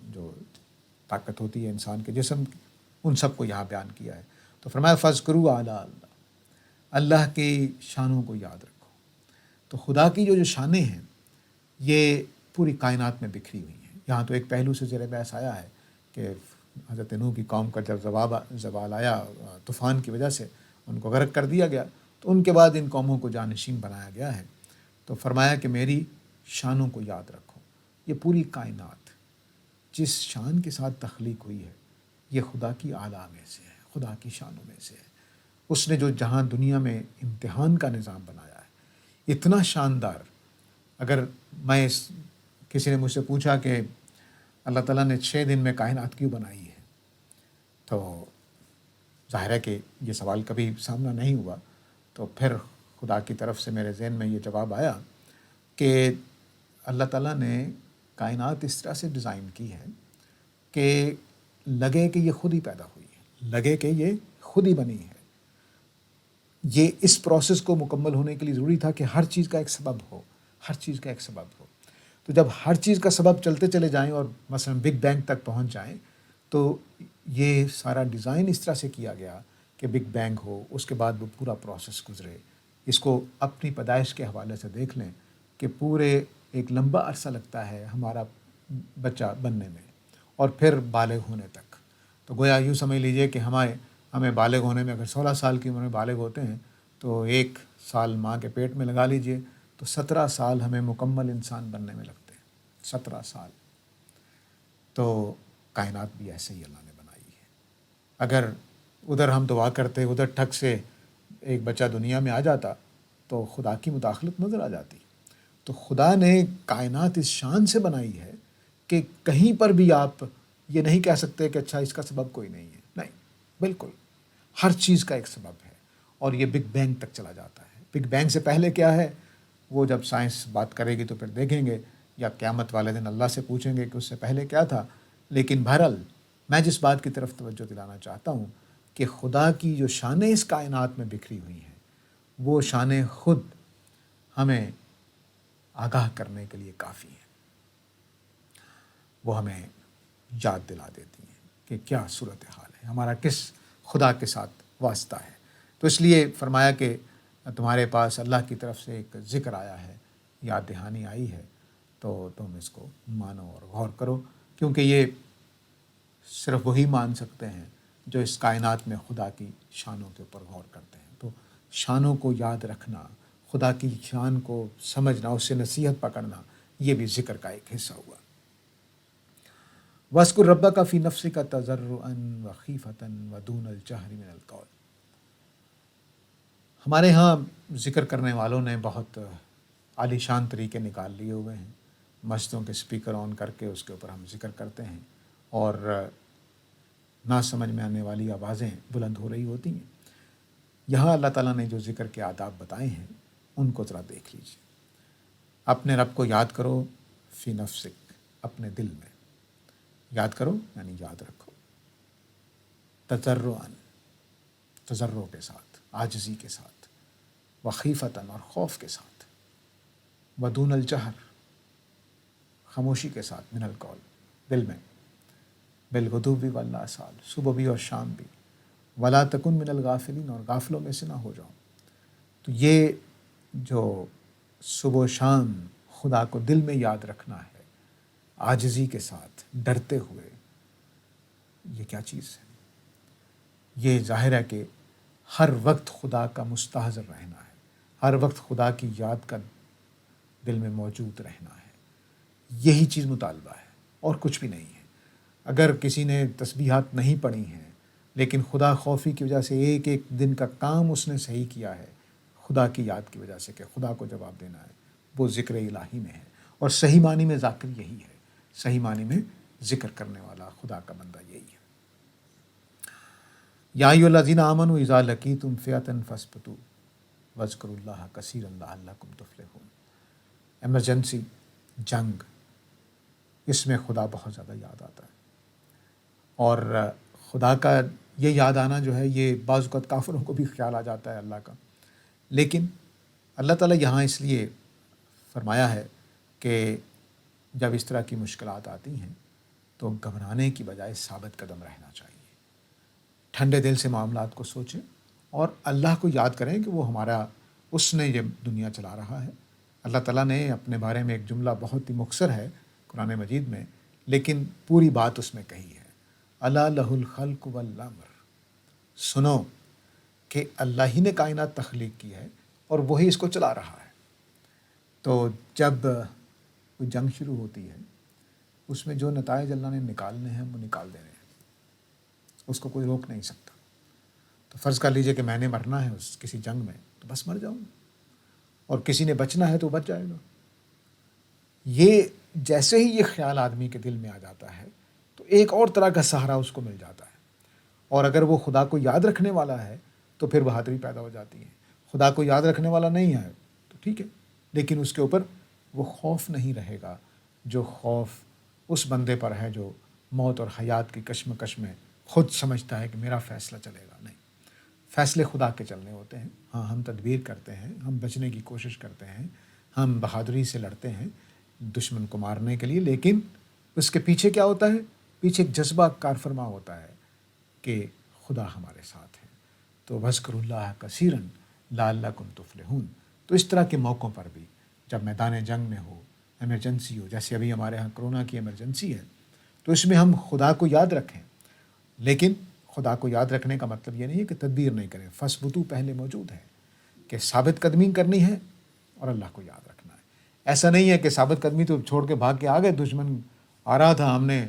[SPEAKER 1] جو طاقت ہوتی ہے انسان کے جسم کی، ان سب کو یہاں بیان کیا ہے. تو فرمایا فذکروا اعلیٰ اللہ، اللہ کی شانوں کو یاد رکھو. تو خدا کی جو شانیں ہیں یہ پوری کائنات میں بکھری ہوئی ہیں. یہاں تو ایک پہلو سے زیر بحث آیا ہے کہ حضرت نوح کی قوم کا جب زوال آیا طوفان کی وجہ سے ان کو غرق کر دیا گیا، تو ان کے بعد ان قوموں کو جانشین بنایا گیا ہے. تو فرمایا کہ میری شانوں کو یاد رکھو. یہ پوری کائنات جس شان کے ساتھ تخلیق ہوئی ہے یہ خدا کی اعلیٰ میں سے ہے، خدا کی شانوں میں سے ہے. اس نے جو جہاں دنیا میں امتحان کا نظام بنایا ہے اتنا شاندار. اگر کسی نے مجھ سے پوچھا کہ اللہ تعالیٰ نے 6 دن میں کائنات کیوں بنائی ہے، تو ظاہر ہے کہ یہ سوال کبھی سامنا نہیں ہوا. تو پھر خدا کی طرف سے میرے ذہن میں یہ جواب آیا کہ اللہ تعالیٰ نے کائنات اس طرح سے ڈیزائن کی ہے کہ لگے کہ یہ خود ہی پیدا ہوئی ہے، لگے کہ یہ خود ہی بنی ہے. یہ اس پروسیس کو مکمل ہونے کے لیے ضروری تھا کہ ہر چیز کا ایک سبب ہو، ہر چیز کا ایک سبب ہو. تو جب ہر چیز کا سبب چلتے چلے جائیں اور مثلا بگ بینگ تک پہنچ جائیں، تو یہ سارا ڈیزائن اس طرح سے کیا گیا کہ بگ بینگ ہو، اس کے بعد وہ پورا پروسیس گزرے. اس کو اپنی پیدائش کے حوالے سے دیکھ لیں کہ پورے ایک لمبا عرصہ لگتا ہے ہمارا بچہ بننے میں اور پھر بالغ ہونے تک. تو گویا یوں سمجھ لیجئے کہ ہمیں بالغ ہونے میں اگر 16 سال کی عمر میں بالغ ہوتے ہیں تو 1 سال ماں کے پیٹ میں لگا لیجئے تو 17 سال ہمیں مکمل انسان بننے میں لگتے ہیں. 17 سال. تو کائنات بھی ایسے ہی اللہ نے بنائی ہے. اگر ادھر ہم دعا کرتے، ادھر ٹھک سے ایک بچہ دنیا میں آ جاتا تو خدا کی مداخلت نظر آ جاتی. تو خدا نے کائنات اس شان سے بنائی ہے کہ کہیں پر بھی آپ یہ نہیں کہہ سکتے کہ اچھا اس کا سبب کوئی نہیں ہے. نہیں، بالکل ہر چیز کا ایک سبب ہے اور یہ بگ بینگ تک چلا جاتا ہے. بگ بینگ سے پہلے کیا ہے وہ جب سائنس بات کرے گی تو پھر دیکھیں گے، یا قیامت والے دن اللہ سے پوچھیں گے کہ اس سے پہلے کیا تھا. لیکن بہرحال میں جس بات کی طرف توجہ دلانا چاہتا ہوں کہ خدا کی جو شانیں اس کائنات میں بکھری ہوئی ہیں وہ شانیں خود ہمیں آگاہ کرنے کے لیے کافی ہیں. وہ ہمیں یاد دلا دیتی ہیں کہ کیا صورتحال ہے، ہمارا کس خدا کے ساتھ واسطہ ہے. تو اس لیے فرمایا کہ تمہارے پاس اللہ کی طرف سے ایک ذکر آیا ہے، یاد دہانی آئی ہے، تو تم اس کو مانو اور غور کرو، کیونکہ یہ صرف وہی مان سکتے ہیں جو اس کائنات میں خدا کی شانوں کے اوپر غور کرتے ہیں. تو شانوں کو یاد رکھنا، خدا کی شان کو سمجھنا، اس سے نصیحت پکڑنا، یہ بھی ذکر کا ایک حصہ ہوا. وَاذْكُرْ رَبَّكَ فِي نَفْسِكَ تَضَرُّعًا وَخِيفَةً وَدُونَ الْجَهْرِ مِنَ الْقَوْلِ. ہمارے ہاں ذکر کرنے والوں نے بہت عالی شان طریقے نکال لیے ہوئے ہیں. مسجدوں کے سپیکر آن کر کے اس کے اوپر ہم ذکر کرتے ہیں اور نہ سمجھ میں آنے والی آوازیں بلند ہو رہی ہوتی ہیں. یہاں اللہ تعالیٰ نے جو ذکر کے آداب بتائے ہیں ان کو ذرا دیکھ لیجیے. اپنے رب کو یاد کرو فی نفسک، اپنے دل میں یاد کرو، یعنی یاد رکھو. تضرعاً، تضرع کے ساتھ، عاجزی کے ساتھ. وخیفتاً، اور خوف کے ساتھ. ودون الجہر، خاموشی کے ساتھ. من القول، دل میں. بالغدو والآصال، صبح بھی اور شام بھی. ولا تکن من الغافلین، اور غافلوں میں سے نہ ہو جاؤ. تو یہ جو صبح و شام خدا کو دل میں یاد رکھنا ہے عاجزی کے ساتھ، ڈرتے ہوئے، یہ کیا چیز ہے؟ یہ ظاہر ہے کہ ہر وقت خدا کا مستحضر رہنا ہے، ہر وقت خدا کی یاد کا دل میں موجود رہنا ہے. یہی چیز مطالبہ ہے اور کچھ بھی نہیں ہے. اگر کسی نے تسبیحات نہیں پڑھی ہیں لیکن خدا خوفی کی وجہ سے ایک ایک دن کا کام اس نے صحیح کیا ہے، خدا کی یاد کی وجہ سے کہ خدا کو جواب دینا ہے، وہ ذکر الہی میں ہے. اور صحیح معنی میں ذاکر یہی ہے، صحیح معنی میں ذکر کرنے والا خدا کا بندہ یہی ہے. یا ایھا الذین آمنوا اذا لقیتم فئۃ فاثبتوا واذکروا اللہ کثیرا لعلکم تفلحون. ایمرجنسی، جنگ، اس میں خدا بہت زیادہ یاد آتا ہے. اور خدا کا یہ یاد آنا جو ہے یہ بعض اوقات کافروں کو بھی خیال آ جاتا ہے اللہ کا. لیکن اللہ تعالیٰ یہاں اس لیے فرمایا ہے کہ جب اس طرح کی مشکلات آتی ہیں تو گھبرانے کی بجائے ثابت قدم رہنا چاہیے. ٹھنڈے دل سے معاملات کو سوچیں اور اللہ کو یاد کریں کہ وہ ہمارا، اس نے یہ دنیا چلا رہا ہے. اللہ تعالیٰ نے اپنے بارے میں ایک جملہ بہت ہی مختصر ہے قرآن مجید میں، لیکن پوری بات اس میں کہی ہے. الا لہ الخلق والامر. سنو کہ اللہ ہی نے کائنات تخلیق کی ہے اور وہی اس کو چلا رہا ہے. تو جب کوئی جنگ شروع ہوتی ہے اس میں جو نتائج اللہ نے نکالنے ہیں وہ نکال دینے ہیں، اس کو کوئی روک نہیں سکتا. تو فرض کر لیجئے کہ میں نے مرنا ہے اس کسی جنگ میں، تو بس مر جاؤں گا، اور کسی نے بچنا ہے تو بچ جائے گا. یہ جیسے ہی یہ خیال آدمی کے دل میں آ جاتا ہے تو ایک اور طرح کا سہارا اس کو مل جاتا ہے. اور اگر وہ خدا کو یاد رکھنے والا ہے تو پھر بہادری پیدا ہو جاتی ہے. خدا کو یاد رکھنے والا نہیں ہے تو ٹھیک ہے، لیکن اس کے اوپر وہ خوف نہیں رہے گا جو خوف اس بندے پر ہے جو موت اور حیات کی کشمکش میں خود سمجھتا ہے کہ میرا فیصلہ چلے گا. نہیں، فیصلے خدا کے چلنے ہوتے ہیں. ہاں، ہم تدبیر کرتے ہیں، ہم بچنے کی کوشش کرتے ہیں، ہم بہادری سے لڑتے ہیں دشمن کو مارنے کے لیے، لیکن اس کے پیچھے کیا ہوتا ہے؟ پیچھے ایک جذبہ کار فرما ہوتا ہے کہ خدا ہمارے ساتھ ہے. تو وَاذْكُرُوا اللَّهَ كَثِيرًا لَعَلَّكُمْ تُفْلِحُونَ. تو اس طرح کے موقعوں پر بھی جب میدان جنگ میں ہو، ایمرجنسی ہو، جیسے ابھی ہمارے ہاں کرونا کی ایمرجنسی ہے، تو اس میں ہم خدا کو یاد رکھیں. لیکن خدا کو یاد رکھنے کا مطلب یہ نہیں ہے کہ تدبیر نہیں کریں. فَاثْبُتُوا پہلے موجود ہے کہ ثابت قدمی کرنی ہے اور اللہ کو یاد رکھنا ہے. ایسا نہیں ہے کہ ثابت قدمی تو چھوڑ کے بھاگ کے آ گئے، دشمن آ رہا تھا، ہم نے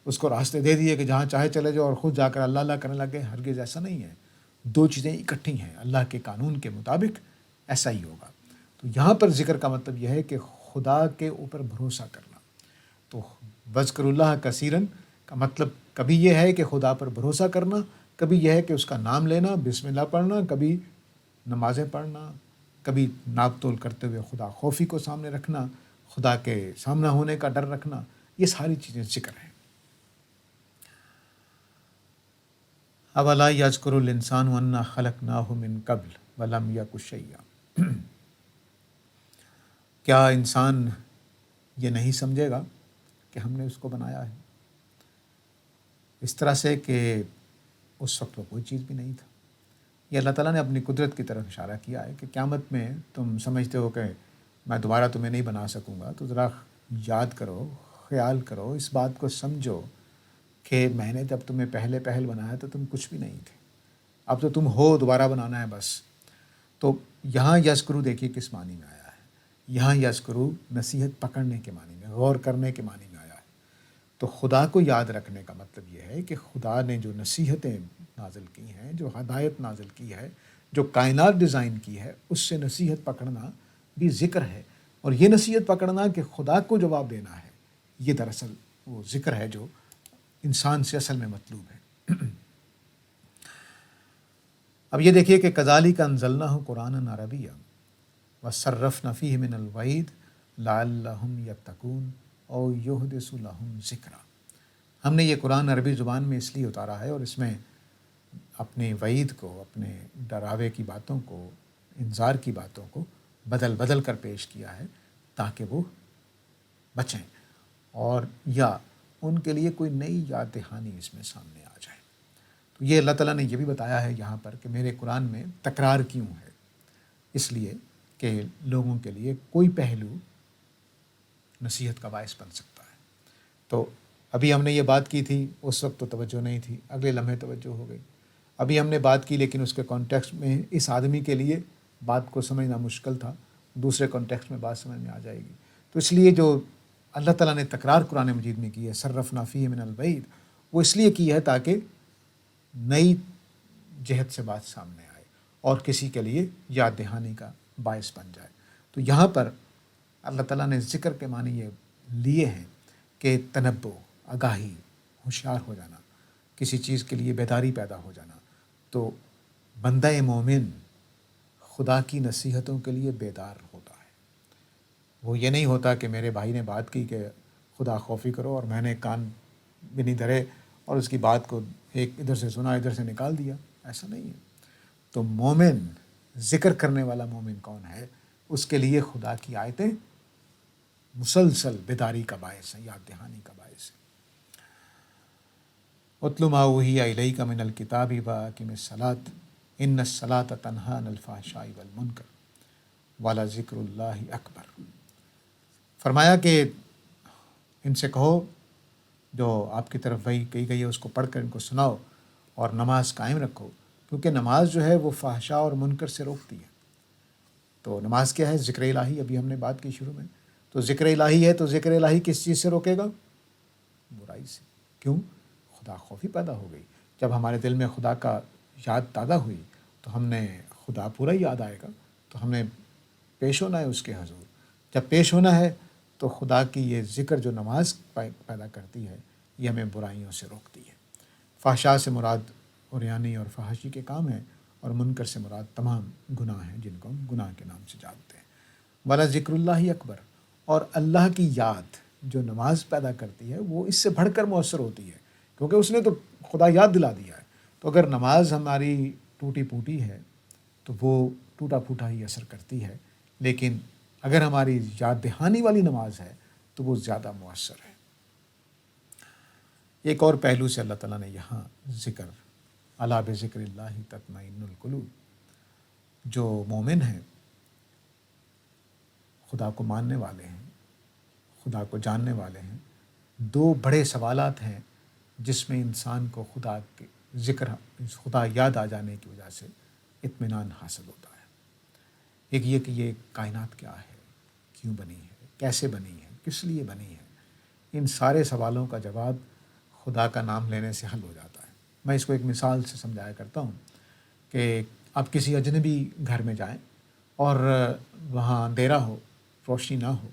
[SPEAKER 1] اس کو راستے دے دیے کہ جہاں چاہے چلے جاؤ اور خود جا کر اللہ اللہ کرنے لگے. ہرگز ایسا نہیں ہے. دو چیزیں اکٹھی ہیں. اللہ کے قانون کے مطابق ایسا ہی ہوگا. تو یہاں پر ذکر کا مطلب یہ ہے کہ خدا کے اوپر بھروسہ کرنا. تو وَاذْكُرُوا اللَّهَ كَثِيرًا کا مطلب کبھی یہ ہے کہ خدا پر بھروسہ کرنا، کبھی یہ ہے کہ اس کا نام لینا، بسم اللہ پڑھنا، کبھی نمازیں پڑھنا، کبھی ناپ تول کرتے ہوئے خدا خوفی کو سامنے رکھنا، خدا کے سامنا ہونے کا ڈر رکھنا. یہ ساری چیزیں ذکر ہیں. اولا یذکر الانسان انا خلقناہ من قبل ولم یک شیئا. کیا انسان یہ نہیں سمجھے گا کہ ہم نے اس کو بنایا ہے اس طرح سے کہ اس وقت وہ کوئی چیز بھی نہیں تھا. یہ اللہ تعالیٰ نے اپنی قدرت کی طرف اشارہ کیا ہے کہ قیامت میں تم سمجھتے ہو کہ میں دوبارہ تمہیں نہیں بنا سکوں گا، تو ذرا یاد کرو، خیال کرو، اس بات کو سمجھو کہ میں نے جب تمہیں پہل بنایا تو تم کچھ بھی نہیں تھے، اب تو تم ہو، دوبارہ بنانا ہے بس. تو یہاں یذکرو دیکھیے کس معنی میں آیا ہے. یہاں یذکرو نصیحت پکڑنے کے معنی میں، غور کرنے کے معنی میں آیا ہے. تو خدا کو یاد رکھنے کا مطلب یہ ہے کہ خدا نے جو نصیحتیں نازل کی ہیں، جو ہدایت نازل کی ہے، جو کائنات ڈیزائن کی ہے، اس سے نصیحت پکڑنا بھی ذکر ہے. اور یہ نصیحت پکڑنا کہ خدا کو جواب دینا ہے، یہ دراصل وہ ذکر ہے جو انسان سے اصل میں مطلوب ہے. اب یہ دیکھیے کہ کذالک انزلناہ قرآنا عربیا وصرفنا فیہ من الوعید لعلہم یتقون او یحدث لہم ذکرا. ہم نے یہ قرآن عربی زبان میں اس لیے اتارا ہے اور اس میں اپنے وعید کو، اپنے ڈراوے کی باتوں کو، انذار کی باتوں کو بدل بدل کر پیش کیا ہے تاکہ وہ بچیں اور یا ان کے لیے کوئی نئی یاد دہانی اس میں سامنے آ جائے. تو یہ اللہ تعالیٰ نے یہ بھی بتایا ہے یہاں پر کہ میرے قرآن میں تکرار کیوں ہے. اس لیے کہ لوگوں کے لیے کوئی پہلو نصیحت کا باعث بن سکتا ہے۔ تو ابھی ہم نے یہ بات کی تھی، اس وقت تو توجہ نہیں تھی، اگلے لمحے توجہ ہو گئی۔ ابھی ہم نے بات کی لیکن اس کے کانٹیکسٹ میں اس آدمی کے لیے بات کو سمجھنا مشکل تھا، دوسرے کانٹیکسٹ میں بات سمجھ میں آ جائے گی۔ تو اس لیے جو اللہ تعالیٰ نے تکرار قرآن مجید میں کی ہے، صرفنا فیہ من الوعید، وہ اس لیے کی ہے تاکہ نئی جہت سے بات سامنے آئے اور کسی کے لیے یاد دہانی کا باعث بن جائے۔ تو یہاں پر اللہ تعالیٰ نے ذکر کے معنی یہ لیے ہیں کہ تنبؤ، آگاہی، ہوشیار ہو جانا، کسی چیز کے لیے بیداری پیدا ہو جانا۔ تو بندہ مومن خدا کی نصیحتوں کے لیے بیدار ہوتا ہے۔ وہ یہ نہیں ہوتا کہ میرے بھائی نے بات کی کہ خدا خوفی کرو اور میں نے کان بھی نہیں دھرے اور اس کی بات کو ایک ادھر سے سنا ادھر سے نکال دیا، ایسا نہیں ہے۔ تو مومن، ذکر کرنے والا مومن کون ہے؟ اس کے لیے خدا کی آیتیں مسلسل بیداری کا باعث ہے، یاد دہانی کا باعث ہے۔ اتل ما اوحی الیک من الکتاب واقم الصلاۃ ان الصلاۃ تنہی عن الفحشاء والمنکر ولذکر اللہ اکبر۔ فرمایا کہ ان سے کہو جو آپ کی طرف وحی کہی گئی ہے اس کو پڑھ کر ان کو سناؤ اور نماز قائم رکھو، کیونکہ نماز جو ہے وہ فحشاء اور منکر سے روکتی ہے۔ تو نماز کیا ہے؟ ذکر الہی، ابھی ہم نے بات کی شروع میں۔ تو ذکر الہی ہے، تو ذکر الہی کس چیز سے روکے گا؟ برائی سے۔ کیوں؟ خدا خوفی پیدا ہو گئی۔ جب ہمارے دل میں خدا کا یاد تازہ ہوئی تو ہم نے خدا پورا ہی یاد آئے گا، تو ہم نے پیش ہونا ہے اس کے حضور۔ جب پیش ہونا ہے تو خدا کی یہ ذکر جو نماز پیدا کرتی ہے یہ ہمیں برائیوں سے روکتی ہے۔ فحشاء سے مراد عریانی اور فحاشی کے کام ہیں، اور منکر سے مراد تمام گناہ ہیں جن کو ہم گناہ کے نام سے جانتے ہیں۔ ولا ذکر اللہ اکبر، اور اللہ کی یاد جو نماز پیدا کرتی ہے وہ اس سے بڑھ کر مؤثر ہوتی ہے، کیونکہ اس نے تو خدا یاد دلا دیا ہے۔ تو اگر نماز ہماری ٹوٹی پھوٹی ہے تو وہ ٹوٹا پھوٹا ہی اثر کرتی ہے، لیکن اگر ہماری یاد دہانی والی نماز ہے تو وہ زیادہ مؤثر ہے۔ ایک اور پہلو سے اللہ تعالیٰ نے یہاں ذکر، الا بذکر اللہ تطمئن القلوب، جو مومن ہیں، خدا کو ماننے والے ہیں، خدا کو جاننے والے ہیں، دو بڑے سوالات ہیں جس میں انسان کو خدا کے ذکر، خدا یاد آ جانے کی وجہ سے اطمینان حاصل ہوتا ہے۔ ایک یہ کہ یہ کائنات کیا ہے، کیوں بنی ہے، کیسے بنی ہے، کس لیے بنی ہے، ان سارے سوالوں کا جواب خدا کا نام لینے سے حل ہو جاتا ہے۔ میں اس کو ایک مثال سے سمجھایا کرتا ہوں کہ آپ کسی اجنبی گھر میں جائیں اور وہاں اندھیرا ہو، روشنی نہ ہو،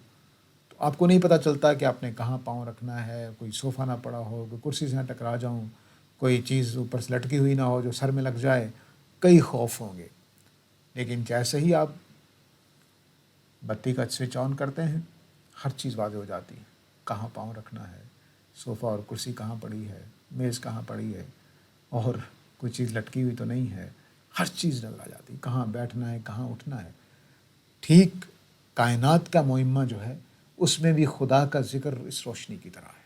[SPEAKER 1] تو آپ کو نہیں پتہ چلتا کہ آپ نے کہاں پاؤں رکھنا ہے، کوئی صوفہ نہ پڑا ہو، کوئی کرسی سے نہ ٹکرا جاؤں، کوئی چیز اوپر سے لٹکی ہوئی نہ ہو جو سر میں لگ جائے، کئی خوف ہوں گے۔ لیکن جیسے ہی آپ بتی کا سوئچ آن کرتے ہیں ہر چیز واضح ہو جاتی ہے، کہاں پاؤں رکھنا ہے، صوفہ اور کرسی کہاں پڑی ہے، میز کہاں پڑی ہے، اور کوئی چیز لٹکی ہوئی تو نہیں ہے، ہر چیز نظر آ جاتی ہے، کہاں بیٹھنا ہے، کہاں اٹھنا ہے۔ ٹھیک کائنات کا معمہ جو ہے اس میں بھی خدا کا ذکر اس روشنی کی طرح ہے۔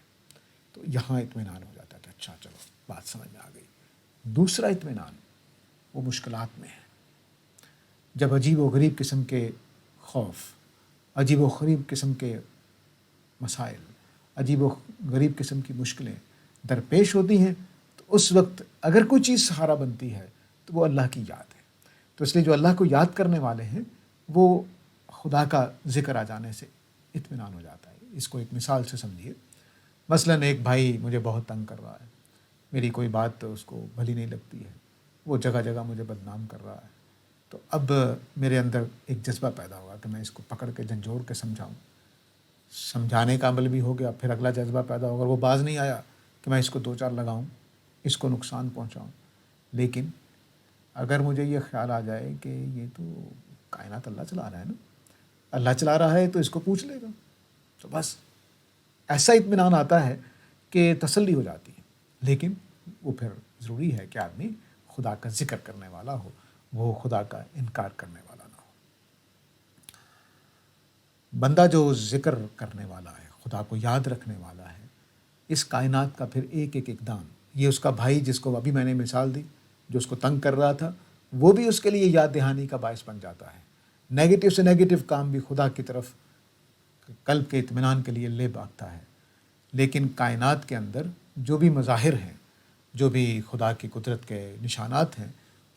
[SPEAKER 1] تو یہاں اطمینان ہو جاتا ہے کہ اچھا چلو بات سمجھ میں آ گئی۔ دوسرا اطمینان وہ مشکلات میں ہے، جب عجیب و غریب قسم کے خوف، عجیب و غریب قسم کے مسائل، عجیب و غریب قسم کی مشکلیں درپیش ہوتی ہیں، تو اس وقت اگر کوئی چیز سہارا بنتی ہے تو وہ اللہ کی یاد ہے۔ تو اس لیے جو اللہ کو یاد کرنے والے ہیں وہ خدا کا ذکر آ جانے سے اطمینان ہو جاتا ہے۔ اس کو ایک مثال سے سمجھیے۔ مثلاً ایک بھائی مجھے بہت تنگ کر رہا ہے، میری کوئی بات تو اس کو بھلی نہیں لگتی ہے، وہ جگہ جگہ مجھے بدنام کر رہا ہے۔ تو اب میرے اندر ایک جذبہ پیدا ہوا کہ میں اس کو پکڑ کے جھنجھوڑ کے سمجھاؤں۔ سمجھانے کا عمل بھی ہو گیا، پھر اگلا جذبہ پیدا ہوگا، وہ باز نہیں آیا کہ میں اس کو دو چار لگاؤں، اس کو نقصان پہنچاؤں۔ لیکن اگر مجھے یہ خیال آ جائے کہ یہ تو کائنات اللہ چلا رہا ہے نا، اللہ چلا رہا ہے تو اس کو پوچھ لے گا، تو بس ایسا اطمینان آتا ہے کہ تسلی ہو جاتی ہے۔ لیکن وہ پھر ضروری ہے کہ آدمی خدا کا ذکر کرنے والا ہو، وہ خدا کا انکار کرنے والا نہ ہو۔ بندہ جو ذکر کرنے والا ہے، خدا کو یاد رکھنے والا ہے، اس کائنات کا پھر ایک ایک اقدام، یہ اس کا بھائی جس کو ابھی میں نے مثال دی جو اس کو تنگ کر رہا تھا، وہ بھی اس کے لیے یاد دہانی کا باعث بن جاتا ہے۔ نیگیٹو سے نیگیٹو کام بھی خدا کی طرف قلب کے اطمینان کے لیے لے بھاگتا ہے، لیکن کائنات کے اندر جو بھی مظاہر ہیں، جو بھی خدا کی قدرت کے نشانات ہیں،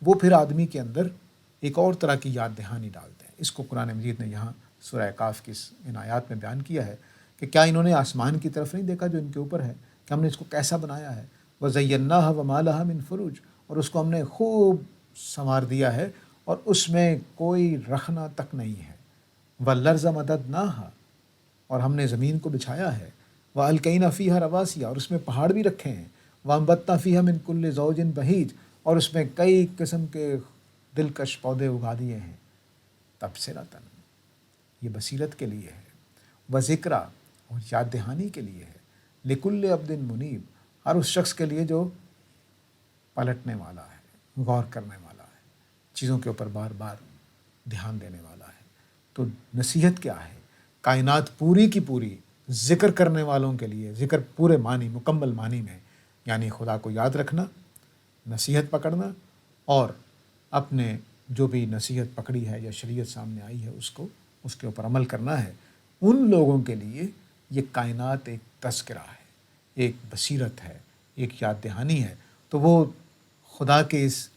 [SPEAKER 1] وہ پھر آدمی کے اندر ایک اور طرح کی یاد دہانی ڈالتے ہیں۔ اس کو قرآن مجید نے یہاں سورہ کاف کی ان آیات میں بیان کیا ہے کہ کیا انہوں نے آسمان کی طرف نہیں دیکھا جو ان کے اوپر ہے، کہ ہم نے اس کو کیسا بنایا ہے، وَزَيَّنَّاهَا وَمَا لَهَا مِن فُرُوج، اور اس کو ہم نے خوب سنوار دیا ہے اور اس میں کوئی رخنا تک نہیں ہے، وَالْأَرْضَ مَدَدْنَاهَا، اور ہم نے زمین کو بچھایا ہے، وَأَلْقَيْنَا فِيهَا رَوَاسِيَ، اور اس میں پہاڑ بھی رکھے ہیں، وَأَنبَتْنَا فِيهَا مِن كُلِّ زَوْجٍ بَهِيجٍ، اور اس میں کئی قسم کے دلکش پودے اگا دیے ہیں، تبصرۃ، یہ بصیرت کے لیے ہے، وذکریٰ، اور یاد دہانی کے لیے ہے، لکل عبد منیب، ہر اس شخص کے لیے جو پلٹنے والا ہے، غور کرنے والا ہے، چیزوں کے اوپر بار بار دھیان دینے والا ہے۔ تو نصیحت کیا ہے؟ کائنات پوری کی پوری ذکر کرنے والوں کے لیے، ذکر پورے معنی، مکمل معنی میں، یعنی خدا کو یاد رکھنا، نصیحت پکڑنا، اور اپنے جو بھی نصیحت پکڑی ہے یا شریعت سامنے آئی ہے اس کے اوپر عمل کرنا ہے۔ ان لوگوں کے لیے یہ کائنات ایک تذکرہ ہے، ایک بصیرت ہے، ایک یاد دہانی ہے۔ تو وہ خدا کے اس،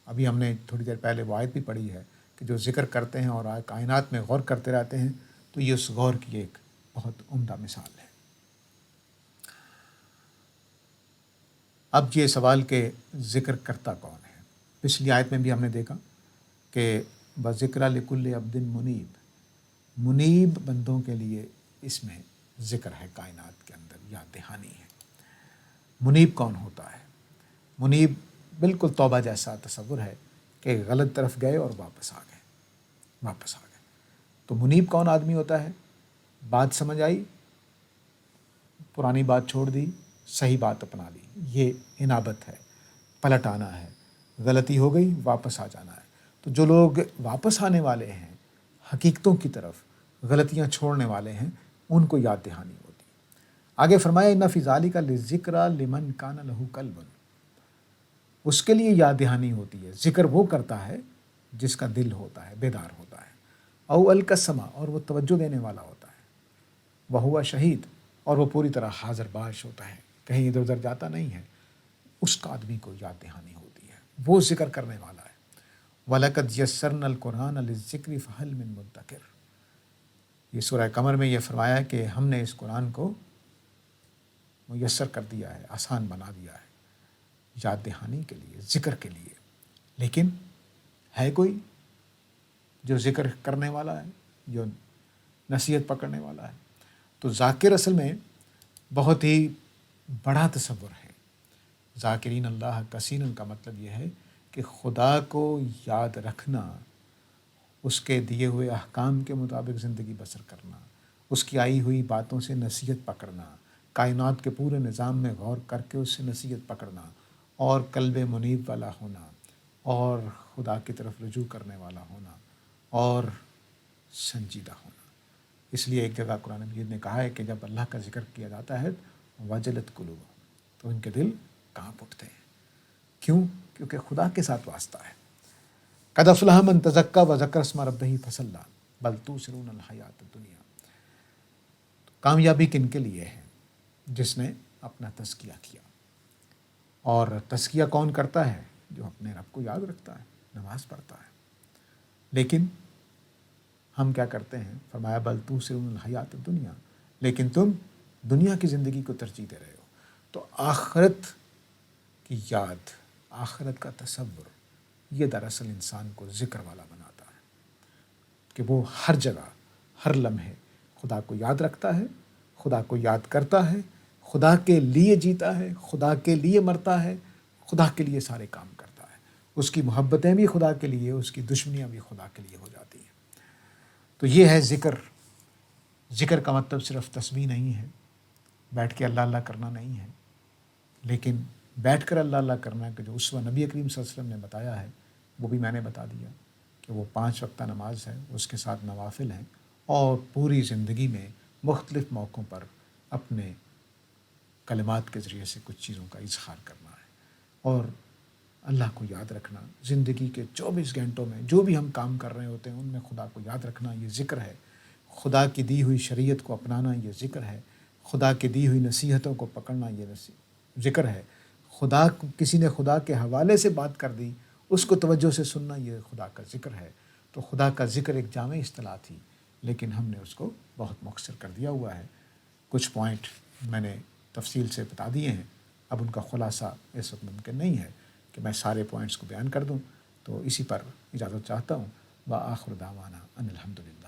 [SPEAKER 1] ابھی ہم نے تھوڑی دیر پہلے وہ آیت بھی پڑھی ہے کہ جو ذکر کرتے ہیں اور کائنات میں غور کرتے رہتے ہیں، تو یہ اس غور کی ایک بہت عمدہ مثال ہے۔ اب یہ سوال کہ ذکر کرتا کون ہے؟ پچھلی آیت میں بھی ہم نے دیکھا کہ بذکرہ لکل عبد منیب، منیب بندوں کے لیے اس میں ذکر ہے، کائنات کے اندر یاد دہانی ہے۔ منیب کون ہوتا ہے؟ منیب بالکل توبہ جیسا تصور ہے کہ غلط طرف گئے اور واپس آ گئے۔ تو منیب کون آدمی ہوتا ہے؟ بات سمجھ آئی، پرانی بات چھوڑ دی، صحیح بات اپنا لی، یہ انابت ہے، پلٹ آنا ہے، غلطی ہو گئی واپس آ جانا ہے۔ تو جو لوگ واپس آنے والے ہیں حقیقتوں کی طرف، غلطیاں چھوڑنے والے ہیں، ان کو یاد دہانی ہوتی ہے۔ آگے فرمایا ان فی ذالک لذکریٰ لمن کان لہ قلب، اس کے لیے یاد دہانی ہوتی ہے، ذکر وہ کرتا ہے جس کا دل ہوتا ہے، بیدار ہوتا ہے، او القی السمع، اور وہ توجہ دینے والا ہوتا ہے، وہو شہید، اور وہ پوری طرح حاضر باش ہوتا ہے، کہیں ادھر ادھر جاتا نہیں ہے، اس کا آدمی کو یاد دہانی ہوتی ہے، وہ ذکر کرنے والا ہے۔ وَلَقَدْ يَسَّرْنَا الْقُرْآنَ لِلذِّكْرِ فَهَلْ مِن مُدَّكِرٍ، یہ سورہ قمر میں یہ فرمایا کہ ہم نے اس قرآن کو میسر کر دیا ہے، آسان بنا دیا ہے یاد دہانی کے لیے، ذکر کے لیے، لیکن ہے کوئی جو ذکر کرنے والا ہے، جو نصیحت پکڑنے والا ہے؟ تو ذاکر اصل میں بہت ہی بڑا تصور ہے۔ ذاکرین اللہ کثیرا کا مطلب یہ ہے کہ خدا کو یاد رکھنا، اس کے دیے ہوئے احکام کے مطابق زندگی بسر کرنا، اس کی آئی ہوئی باتوں سے نصیحت پکڑنا، کائنات کے پورے نظام میں غور کر کے اس سے نصیحت پکڑنا، اور قلب منیب والا ہونا، اور خدا کی طرف رجوع کرنے والا ہونا، اور سنجیدہ ہونا۔ اس لیے ایک جگہ قرآن مجید نے کہا ہے کہ جب اللہ کا ذکر کیا جاتا ہے وجلت قلوبہم، تو ان کے دل کانپ اٹھتے ہیں۔ کیوں؟ کیونکہ خدا کے ساتھ واسطہ ہے۔ قد افلح من تزکیٰ وذکر اسم ربہ فصلی بل تؤثرون الحیاۃ الدنیا۔ کامیابی کن کے لیے ہے؟ جس نے اپنا تزکیہ کیا۔ اور تزکیہ کون کرتا ہے؟ جو اپنے رب کو یاد رکھتا ہے، نماز پڑھتا ہے۔ لیکن ہم کیا کرتے ہیں؟ فرمایا بل تؤثرون الحیاۃ الدنیا، لیکن تم دنیا کی زندگی کو ترجیح دے رہے ہو۔ تو آخرت کی یاد، آخرت کا تصور، یہ دراصل انسان کو ذکر والا بناتا ہے کہ وہ ہر جگہ، ہر لمحے خدا کو یاد رکھتا ہے، خدا کو یاد کرتا ہے، خدا کے لیے جیتا ہے، خدا کے لیے مرتا ہے، خدا کے لیے سارے کام کرتا ہے۔ اس کی محبتیں بھی خدا کے لیے، اس کی دشمنیاں بھی خدا کے لیے ہو جاتی ہیں۔ تو یہ ہے ذکر۔ ذکر کا مطلب صرف تسبیح نہیں ہے، بیٹھ کے اللہ اللہ کرنا نہیں ہے، لیکن بیٹھ کر اللہ اللہ کرنا کہ جو اسوہ نبی کریم صلی اللہ علیہ وسلم نے بتایا ہے، وہ بھی میں نے بتا دیا کہ وہ 5 وقتہ نماز ہے، اس کے ساتھ نوافل ہیں، اور پوری زندگی میں مختلف موقعوں پر اپنے کلمات کے ذریعے سے کچھ چیزوں کا اظہار کرنا ہے، اور اللہ کو یاد رکھنا۔ زندگی کے 24 گھنٹوں میں جو بھی ہم کام کر رہے ہوتے ہیں ان میں خدا کو یاد رکھنا، یہ ذکر ہے۔ خدا کی دی ہوئی شریعت کو اپنانا یہ ذکر ہے، خدا کی دی ہوئی نصیحتوں کو پکڑنا یہ ذکر ہے، کسی نے خدا کے حوالے سے بات کر دی، اس کو توجہ سے سننا یہ خدا کا ذکر ہے۔ تو خدا کا ذکر ایک جامع اصطلاح تھی، لیکن ہم نے اس کو بہت مختصر کر دیا ہوا ہے۔ کچھ پوائنٹ میں نے تفصیل سے بتا دیے ہیں، اب ان کا خلاصہ اس وقت ممکن نہیں ہے کہ میں سارے پوائنٹس کو بیان کر دوں، تو اسی پر اجازت چاہتا ہوں۔ وآخر دعوانا ان الحمدللہ۔